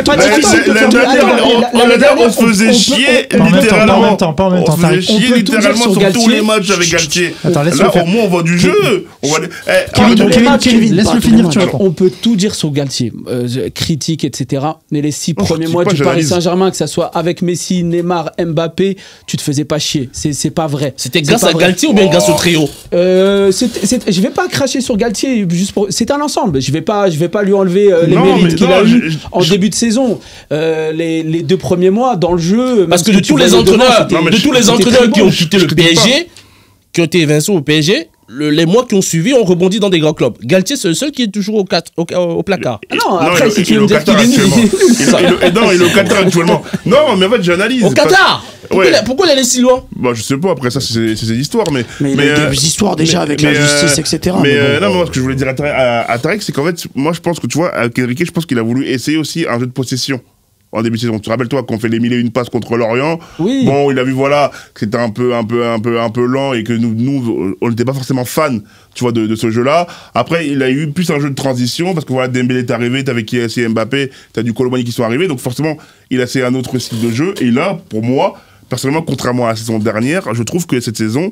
pas difficile de faire l'année dernière, on se faisait chier littéralement. Pas en même temps. On se faisait chier littéralement sur tous les matchs avec Galtier. Là, au moins, on voit du jeu. Kevin, laisse-le finir, tu réponds. On peut tout dire sur Galtier, critique, etc. Mais les 6 premiers mois du Paris Saint-Germain, que ça soit avec Messi, Neymar, Mbappé, tu te faisais pas chier. C'est pas vrai. C'était grâce à Galtier ou bien grâce au trio? Je vais pas cracher sur Galtier. C'est un ensemble. Je vais pas lui enlever les mérites qu'il a eu en début de saison. Les 2 premiers mois dans le jeu. Parce que de tous les entraîneurs qui ont quitté le PSG, qui ont été évincés au PSG, les mois qui ont suivi ont rebondi dans des grands clubs. Galtier, c'est le seul qui est toujours au placard. Non, après, si tu veux me dire qu'il est nul. Non, il est au Qatar actuellement. Non, mais en fait, j'analyse. Au Qatar? Pourquoi il allait si loin? Bah, je sais pas, après ça, c'est des histoires. Mais il y a des histoires déjà avec la justice, etc. Mais non, moi, ce que je voulais dire à Tarek, c'est qu'en fait, moi, je pense que tu vois, avec Enrique, je pense qu'il a voulu essayer aussi un jeu de possession. En début de saison, tu te rappelles-toi qu'on fait les 1001 passes contre Lorient. Oui. Bon, il a vu voilà que c'était un peu lent et que nous on n'était pas forcément fans, tu vois, de ce jeu-là. Après, il a eu plus un jeu de transition parce que voilà, Dembélé est arrivé, t'avais Kylian Mbappé, t'as du Colomani qui sont arrivés, donc forcément, il a essayé un autre style de jeu. Et là, pour moi, personnellement, contrairement à la saison dernière, je trouve que cette saison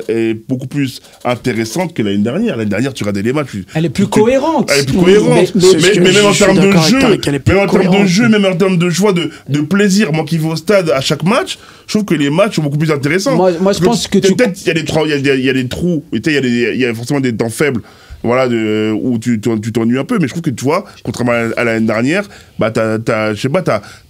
est beaucoup plus intéressante que l'année dernière. L'année dernière, tu regardais les matchs. Elle est plus cohérente. Elle est plus cohérente. Mais même en termes de jeu, même en termes de choix, de plaisir, moi qui vais au stade à chaque match, je trouve que les matchs sont beaucoup plus intéressants. Moi je pense que peut-être il y a des trous, il y a forcément des temps faibles. Voilà, où tu t'ennuies un peu, mais je trouve que tu vois, contrairement à l'année dernière, bah je sais pas,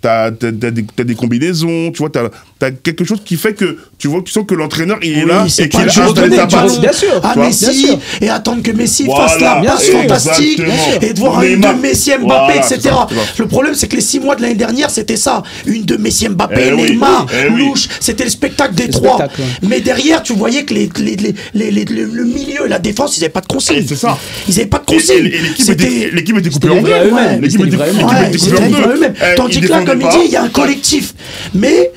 t'as des combinaisons, tu vois, t'as quelque chose qui fait que tu vois, tu sens que l'entraîneur il est là et qu'il a installé sa passe. Bien sûr. À Messi et attendre que Messi fasse la passe fantastique et de voir une de Messi Mbappé, etc. Le problème c'est que les 6 mois de l'année dernière c'était ça, une de Messi Mbappé, Neymar, Louche, c'était le spectacle des trois. Mais derrière tu voyais que le milieu et la défense ils avaient pas de consigne. Ils n'avaient pas de consigne. L'équipe était coupée en deux. L'équipe était coupée en deux. Tandis que là, comme il dit, il y a un collectif. Mais,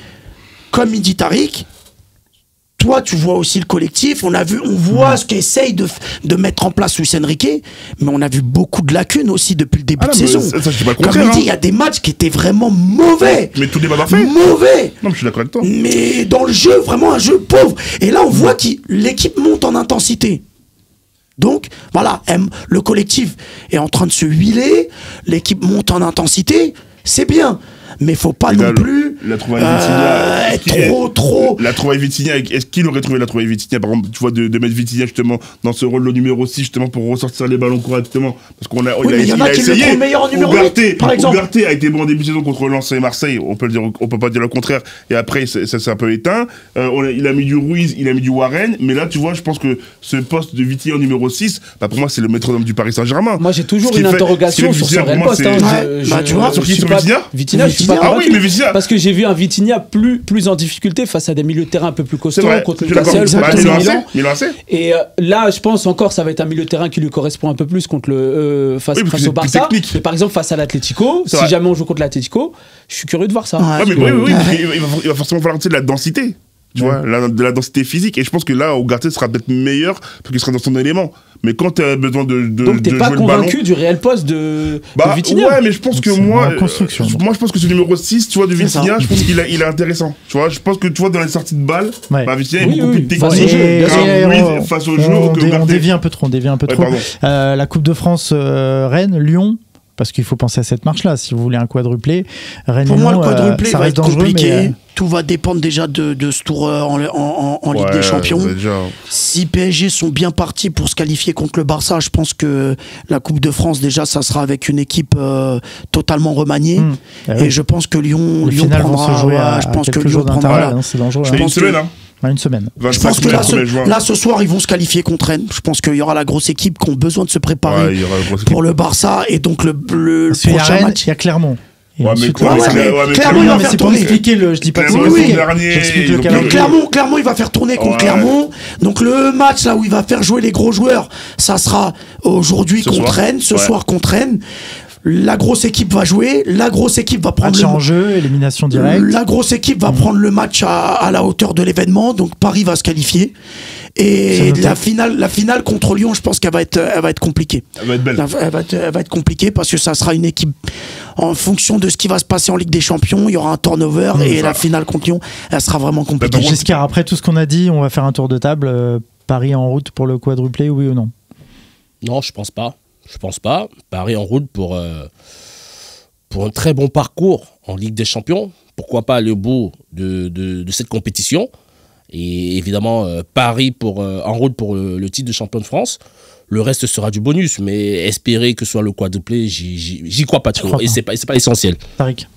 comme il dit Tariq, toi, tu vois aussi le collectif. On voit ce qu'essaye de mettre en place Luis Enrique, mais on a vu beaucoup de lacunes aussi depuis le début de saison. Comme il dit, il y a des matchs qui étaient vraiment mauvais. Mais tout n'est pas parfait. Mauvais. Non, je suis d'accord avec toi. Mais dans le jeu, vraiment un jeu pauvre. Et là, on voit que l'équipe monte en intensité. Donc, voilà, le collectif est en train de se huiler, l'équipe monte en intensité, c'est bien. Mais faut pas non plus être trop. La trouvaille Vitinha, est-ce qu'il aurait trouvé la trouvaille Vitinha, par exemple, tu vois, de mettre Vitinha justement dans ce rôle de numéro 6, justement, pour ressortir les ballons correctement? Parce qu'on a, il y en a qui le trouvent meilleur en numéro 8, par exemple. Ugarte a été bon en début de saison contre Lens et Marseille, on peut pas dire le contraire, et après, ça s'est un peu éteint. Il a mis du Ruiz, il a mis du Warren, mais là, tu vois, je pense que ce poste de Vitinha en numéro 6, bah, pour moi, c'est le métronome du Paris Saint-Germain. Moi, j'ai toujours une interrogation sur son réel poste. Tu vois, sur qui, sur Vitinha? Ah oui, mais Vitinha. Parce que j'ai vu un Vitinha plus en difficulté face à des milieux de terrain un peu plus costauds, contre Newcastle, Milan. Et là, je pense encore, ça va être un milieu de terrain qui lui correspond un peu plus contre face au Barça. Mais par exemple, face à l'Atlético, si jamais on joue contre l'Atlético, je suis curieux de voir ça. Oui, il va forcément falloir de la densité. Tu vois, de la densité physique. Et je pense que là, Ugarte sera peut-être meilleur parce qu'il sera dans son élément. Mais quand tu as besoin de donc t'es pas convaincu du réel poste de Vitinha? Ouais, mais je pense que moi je pense que ce numéro 6, tu vois, de Vitinha, je pense qu'il est intéressant. Tu vois, je pense que tu vois, dans les sorties de balles, Vitinha est beaucoup plus technique face au jeu. On dévie un peu trop. La Coupe de France, Rennes, Lyon. parce qu'il faut penser à cette marche-là. Si vous voulez un quadruplé, Rennes Pour moi, le Lyon, quadruplé ça va reste être dangereux, compliqué. mais Tout va dépendre déjà de ce tour en Ligue des Champions. Déjà. Si PSG sont bien partis pour se qualifier contre le Barça, je pense que la Coupe de France, déjà, ça sera avec une équipe totalement remaniée. Ah Et oui. je pense que Lyon Les finales vont prendra. se jouer à je pense que quelques Lyon jours prendra. d'intervalle, hein, c'est dangereux. Je hein. Une pense semaine, que- hein. Ouais, une semaine. Je 25 pense que là, 1er juin. ce soir, ils vont se qualifier contre Rennes. Je pense qu'il y aura la grosse équipe qui ont besoin de se préparer Ouais, il y aura une grosse pour le Barça. Et donc, le Parce qu'il y a prochain Rennes, match. il y a Clermont. Et Ouais, mais ensuite, quoi, Ouais, mais mais Clermont, Clermont, il non, va mais faire c'est pour tourner. expliquer je dis pas que c'est Clermont, compliqué. ils sont derniers, J'explique ils le ont calendrier. Clermont, il va faire tourner contre Ouais. Clermont. Donc le match là où il va faire jouer les gros joueurs, ça sera aujourd'hui Ce contre soir. Rennes, ce Ouais. soir contre Rennes. La grosse équipe va jouer, la grosse équipe va prendre Match en jeu, élimination directe. la grosse équipe va prendre le match à la hauteur de l'événement, donc Paris va se qualifier. C'est Et noté. la finale contre Lyon, je pense qu'elle va être compliquée. Elle va être belle. Elle va être compliquée parce que ça sera une équipe en fonction de ce qui va se passer en Ligue des Champions. Il y aura un turnover et la finale contre Lyon, elle sera vraiment compliquée. Par contre, Giscard, après tout ce qu'on a dit, on va faire un tour de table. Paris en route pour le quadruplé, oui ou non? Non, je pense pas. Je pense pas. Paris en route pour un très bon parcours en Ligue des Champions. Pourquoi pas aller au bout de cette compétition. Et évidemment, Paris en route pour le titre de champion de France. Le reste sera du bonus, mais espérer que ce soit le quadruplé, j'y crois pas trop. crois Et pas. c'est pas essentiel. Tariq.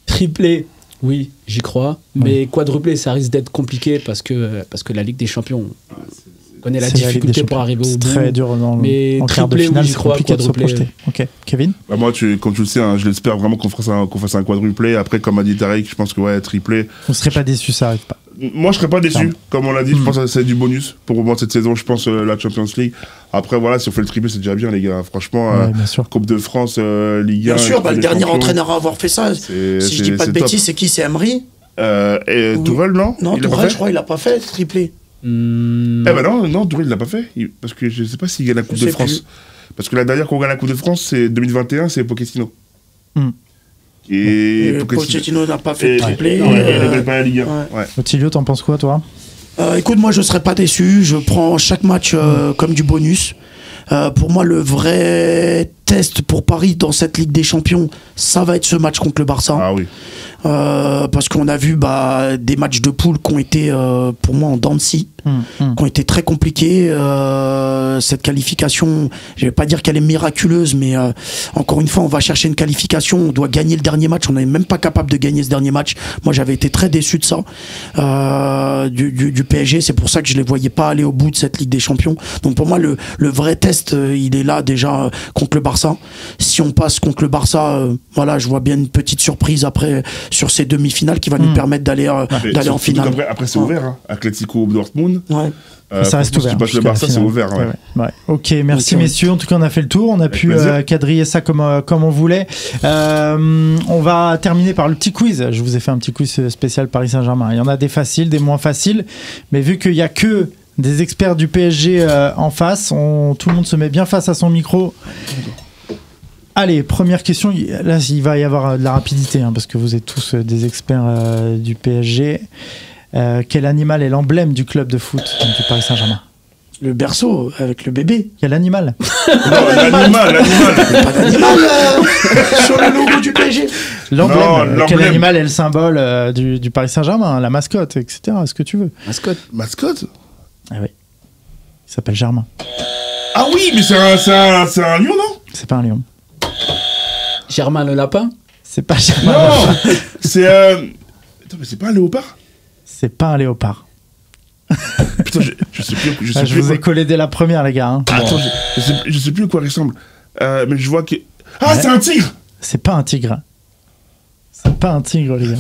Triplé, oui, j'y crois. Mais quadruplé, ça risque d'être compliqué parce que la Ligue des Champions, on connaît la C'est Ligue des difficulté pour Champions. arriver au C'est bout. très dur Mais en quart de triplé, finale, oui, j'y c'est crois, compliqué de se quadruplé, projeter. Ok, Kevin. Bah moi, comme tu le sais, hein, je l'espère vraiment qu'on fasse un quadruplé. Après, comme a dit Tariq, je pense que ouais, triplé. Vous ne serez pas déçus, ça arrive pas. Moi, je serais pas déçu. Clairement. Comme on l'a dit, je pense que c'est du bonus pour moi cette saison. Je pense la Champions League. Après, voilà, si on fait le triplé, c'est déjà bien, les gars. Franchement, Ouais, bien sûr. Coupe de France, Ligue 1. Bien sûr, Ligue le des dernier Champions. entraîneur à avoir fait ça, si je dis pas de top. bêtises, c'est qui? C'est Emery? Et Oui. Tourelle, non Non, Il l'a pas Tourelle, fait je crois, il a pas fait ce triplé. Eh ben non, Tourelle, il l'a pas fait. Parce que je sais pas s'il gagne la Coupe Je de sais France. plus. Parce que la dernière qu'on gagne la Coupe de France, c'est 2021, c'est Pochettino. Hmm. Et Pochettino n'a pas fait Et de triplé. non, il gagne pas la Ligue 1. ouais. Ouais. Otilio, t'en penses quoi, toi? Écoute, moi je serais pas déçu. Je prends chaque match comme du bonus. Pour moi, le vrai test pour Paris dans cette Ligue des Champions, ça va être ce match contre le Barça. Ah oui. Parce qu'on a vu des matchs de poule qui ont été, pour moi, en dents de scie, qui ont été très compliqués. Cette qualification, je vais pas dire qu'elle est miraculeuse, mais encore une fois, on va chercher une qualification, on doit gagner le dernier match, on n'est même pas capable de gagner ce dernier match. Moi, j'avais été très déçu de ça, du PSG, c'est pour ça que je les voyais pas aller au bout de cette Ligue des Champions. Donc pour moi, le vrai test, il est là déjà contre le Barça. Si on passe contre le Barça, voilà, je vois bien une petite surprise après sur ces demi-finales qui va nous permettre d'aller en Surtout finale. qu'après, c'est ouvert. Hein. Atlético Dortmund. Ouais. Ça reste franchement, ouvert. Si tu passes le jusqu'à la Barça, c'est finale. ouvert. Ouais. Ouais. Ok, merci Ok. messieurs. En tout cas, on a fait le tour. On a pu plaisir. quadriller ça comme on voulait. On va terminer par le petit quiz. Je vous ai fait un petit quiz spécial Paris Saint-Germain. Il y en a des faciles, des moins faciles. Mais vu qu'il n'y a que des experts du PSG en face, tout le monde se met bien face à son micro. Allez, première question. Là, il va y avoir de la rapidité, hein, parce que vous êtes tous des experts du PSG. Quel animal est l'emblème du club de foot du Paris Saint-Germain? Le berceau avec le bébé. Quel animal? Non, l'animal. Pas d'animal sur le logo du PSG. L'emblème. Non, Quel l'emblème. animal est le symbole du Paris Saint-Germain? La mascotte, etc. Ce que tu veux. Mascotte. Mascotte. Ah oui. Il s'appelle Germain. Ah oui, mais c'est un lion, non? C'est pas un lion. Germain le lapin. C'est pas Germain. Non. C'est Attends, mais c'est pas un léopard? C'est pas un léopard. Putain, je sais plus. Je sais Ah, je plus vous ai collé dès la première, les gars. Hein. Attends, je sais plus à quoi il ressemble. Mais je vois que. Ah, c'est un tigre! C'est pas un tigre. C'est pas un tigre, les gars.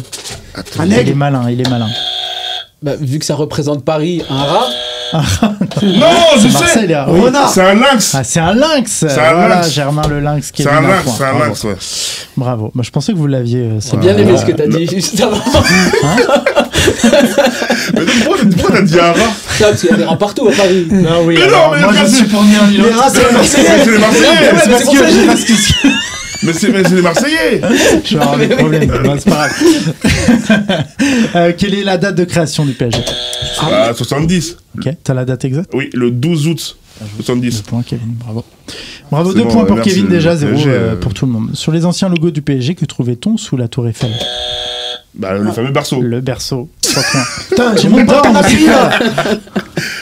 Un Il est aigle. malin, il est malin. Bah, vu que ça représente Paris, un rat. Non, je Marseille, sais! là. Oui. Renard. C'est un lynx! Ah, c'est un lynx. un Voilà, lynx. Germain le lynx. C'est Kevin, un un lynx, point. c'est un Bravo. lynx, ouais. Bravo. Bah, je pensais que vous l'aviez. J'ai bien aimé ce que t'as dit juste avant. Mais pourquoi t'as dit un rat? Non, parce qu'il y a des rats partout à Paris. Non, oui. Mais alors, non, mais moi, regarde, je suis pour ni un ni Les l'autre. rats, c'est les Marseillais. C'est les Marseillais! Ouais, C'est mais parce c'est pour ça que j'ai- parce que Mais c'est les Marseillais! je vais avoir des problèmes. Bon, c'est pas grave. Quelle est la date de création du PSG? 70. Ok, t'as la date exacte? Oui, le 12 août 70. 2 points, Kevin, bravo. Bravo, C'est 2 bon, points pour merci, Kevin, déjà, 0 PSG, pour tout le monde. Sur les anciens logos du PSG, que trouvait-on sous la Tour Eiffel? Bah, le fameux berceau. Le berceau. 3 points. Putain, j'ai Tout le même monde pas dort, ta mais c'est fille, là.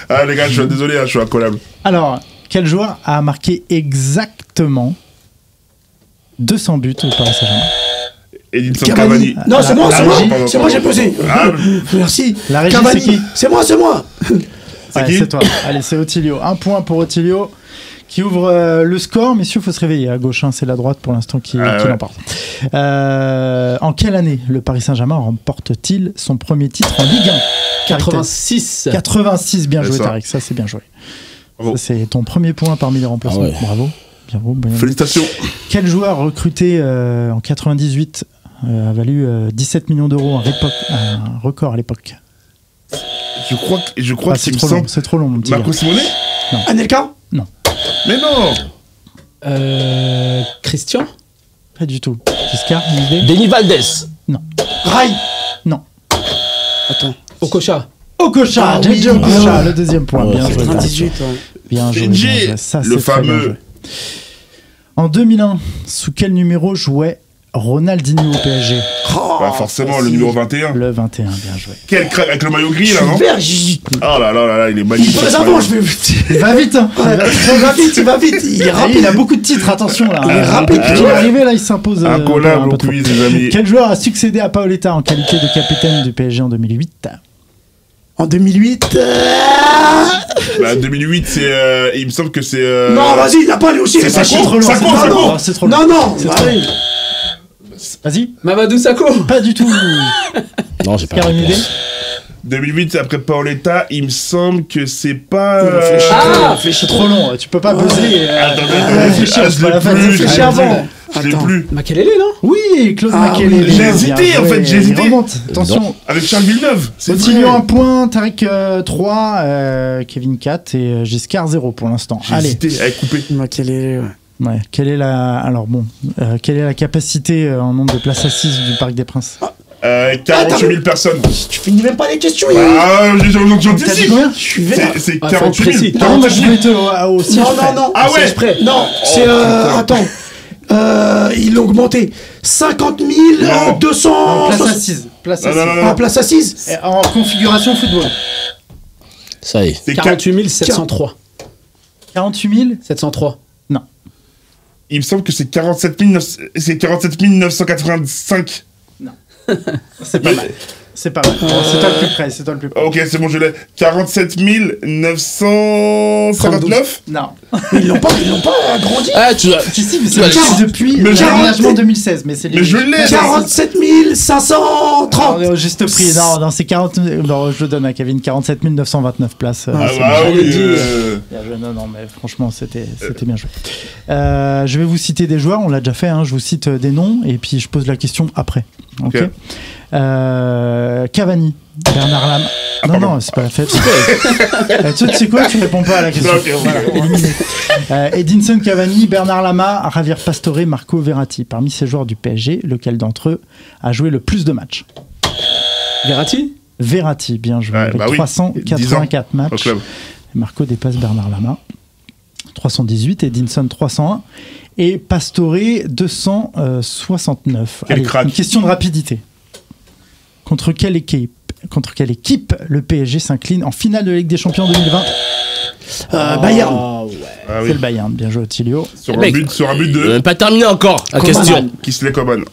Ah, les gars, je suis désolé, hein, je suis incollable. Alors, quel joueur a marqué exactement 200 buts au Paris Saint-Germain? Edinson Cavani. Cavani. Non, c'est moi, La c'est moi. régie. C'est moi, j'ai posé. Ah, Merci. La régie, Cavani. c'est qui? C'est moi, c'est moi. C'est Ouais, qui c'est toi. Allez, c'est Otilio. 1 point pour Otilio qui ouvre le score. Messieurs, il faut se réveiller. À gauche, hein, c'est la droite pour l'instant qui ouais. l'emporte. En quelle année le Paris Saint-Germain remporte-t-il son premier titre en Ligue 1? 86. 86, bien C'est joué ça. Tariq, ça c'est bien joué. Bravo. Ça, c'est ton premier point parmi les remplaçants. Ah ouais. Bravo. Bravo. Félicitations. Quel joueur recruté en 98 a valu 17 millions d'euros, un record à l'époque? Je crois Ah, qu'il c'est me trop long, semble. c'est trop long mon petit gars. Marco Simone. Anelka. Mais non. Christian. Pas du tout. Giscard, une idée? Denis Valdés. Rai. Non. Attends. Okocha. Okocha, Ah oui. JJ Okocha, le deuxième point. Ouais, Bien joué. 98. Ouais. Bien joué. JJ, bien joué. Ça, le c'est très bien fameux. joué. En 2001, sous quel numéro jouait Ronaldinho au PSG? Oh, Bah, forcément, le facile. numéro 21. Le 21, bien joué. Quel crack avec le maillot gris, Je là, suis non? vert, Oh là là là là, il est il magnifique. passe ce avant, maillot. je vais. Il va vite, hein. Il va vite, il va vite. Il est Ah, rapide. il a beaucoup de titres, attention là. Il est rapide. Il est arrivé là, il s'impose. Incollable un peu au trop. quiz, les amis. Quel joueur a succédé à Paoletta en qualité de capitaine du PSG en 2008? En 2008. Bah, 2008, c'est. Il me semble que c'est. Non, vas-y, il a pas lui aussi. C'est ça Sako, compte. Sako, Non, Sako. non. C'est trop long. Non, non. C'est bah, trop long. Vas-y. Mamadou Sakho. Pas du tout. Non, j'ai pas Car une idée? 2008, c'est après Paoletta, il me semble que c'est pas. C'est trop long. Tu peux pas buzzer. Attendez, réfléchir, ah, c'est je pas l'ai la peine de plus, réfléchir je l'ai avant. plus. Je l'ai Attends. plus. Makelele, non? Oui, Claude Ah, Makélélé. oui, j'ai Bien hésité, joué. en fait, j'ai hésité. Il remonte. Attention. Avec Charles Villeneuve. C'est Otilio vrai. 1 point, Tariq 3, Kevin 4 et Giscard 0 pour l'instant. J'ai Allez. hésité à couper. Makelele, ouais. Ouais. Quelle est la capacité en nombre de places assises du Parc des Princes? 48 000 personnes. Tu finis même pas les questions. Ah, T'as dit j'anticipe. combien? Je suis vert. C'est Ah, faut être 48 précis. 000. Non, moi je vais être au siège Non, près. non, non. Ah ouais. C'est prêt. Non, c'est. putain. Attends. Ils l'ont augmenté. 50 Non. 200. Non, place assise. Place Non, assise. non, non, non. En place assise. Et en configuration football. Ça y est. C'est 48 703. 48 000. 703. Il me semble que c'est 47 985. C'est pas mal. C'est pas mal. Bon, c'est toi le plus près. C'est toi le plus près. Ok, c'est bon, je l'ai. 47 959. Non. Ils l'ont pas agrandi. Ah, tu as. Si, si, mais Tu c'est as- le chiffre depuis Mais j'ai l'aménagement raté. 2016. Mais c'est Mais je l'ai. 47 530. Non, juste prix. Non, c'est 40. Non, je le donne à Kevin. 47 929 places. Ah C'est bah bien. oui. Bien joué. Non, mais franchement, c'était bien joué. Je vais vous citer des joueurs. On l'a déjà fait. Hein. Je vous cite des noms et puis je pose la question après. Ok. Ok. Cavani, Bernard Lama. Non, pardon. non, c'est pas la fête. Tu sais quoi? Tu réponds pas à la question. Ok, ok. Voilà, éliminé. Edinson Cavani, Bernard Lama, Javier Pastore, Marco Verratti. Parmi ces joueurs du PSG, lequel d'entre eux a joué le plus de matchs? Verratti. Verratti, bien joué. Ouais, avec bah oui, 384 Au matchs. club. Marco dépasse Bernard Lama. 318, Edinson 301 et Pastore 269. Quel crack. Une question de rapidité. Contre quelle équipe le PSG s'incline en finale de Ligue des Champions 2020? Bayern. Ah C'est oui. le Bayern, bien joué Otilio. Sur un Mec. but de Même pas terminé encore la Coman. question. Kisley Coman.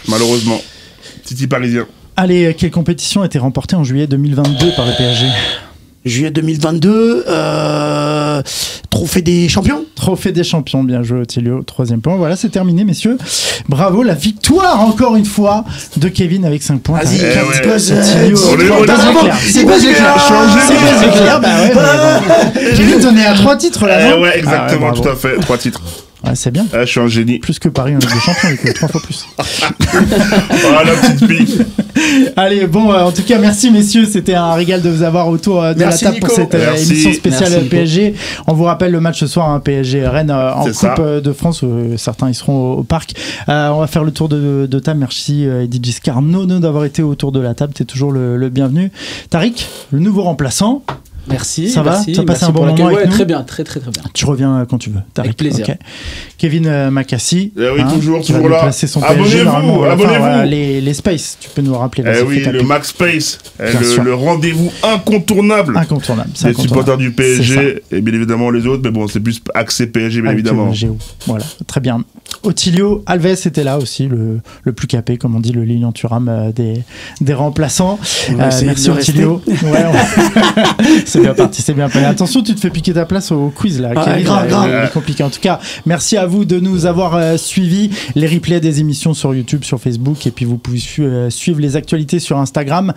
Malheureusement. Titi parisien. Allez, quelle compétition a été remportée en juillet 2022 par le PSG? Juillet 2022. Trophée des champions. Trophée des champions, bien joué Otilio, 3e point. Voilà, c'est terminé, messieurs. Bravo, la victoire encore une fois de Kevin avec 5 points. Vas-y, Avec ouais. Otilio, On est- buzz on est- éclair. C'est buzz éclair. C'est buzz éclair, bah ouais. mais- Kevin, t'en es à 3 titres là, non? Ouais, exactement, bravo. tout à fait. 3 titres. Ouais, c'est bien. Je suis un génie. Plus que Paris en Ligue des Champions, il 3 fois plus. Voilà, petite pique. Allez, bon, en tout cas, merci messieurs. C'était un régal de vous avoir autour de Merci, la table pour Nico. cette Merci. émission spéciale Merci, Nico. PSG. On vous rappelle le match ce soir, PSG Rennes en C'est Coupe ça. de France. Certains y seront au parc. On va faire le tour de table. Merci Eddy Giscard d'avoir été autour de la table. T'es toujours le bienvenu. Tariq, le nouveau remplaçant. Merci. Ça va? Merci, Tu as passé merci un bon pour moment l'accueil. avec Ouais, nous très bien, très bien. Tu reviens quand tu veux. Avec plaisir. Ok. Kevin Macassi. Eh oui, toujours qui va là. nous placer son PSG, Abonnez-vous, normalement, à la fin, abonnez-vous. voilà, les Space, tu peux nous rappeler. Eh vas-y, oui, fais ta le pub. Max Space, Bien sûr. le rendez-vous incontournable Incontournable. c'est des incontournable. supporters du C'est ça. PSG et bien évidemment les autres, mais bon, c'est plus axé PSG, bien Avec, évidemment. Géo. Voilà, très bien. Otilio Alves était là aussi, le plus capé, comme on dit, le Lilian Thuram des remplaçants. On va essayer Merci de rester. Otilio. Ouais, c'est bien parti, c'est bien parti. Attention, tu te fais piquer ta place au quiz là. Ah, Kevin, grave, grave. il est compliqué. En tout cas, merci à vous de nous avoir suivis. Les replays des émissions sur YouTube, sur Facebook, et puis vous pouvez suivre les actualités sur Instagram.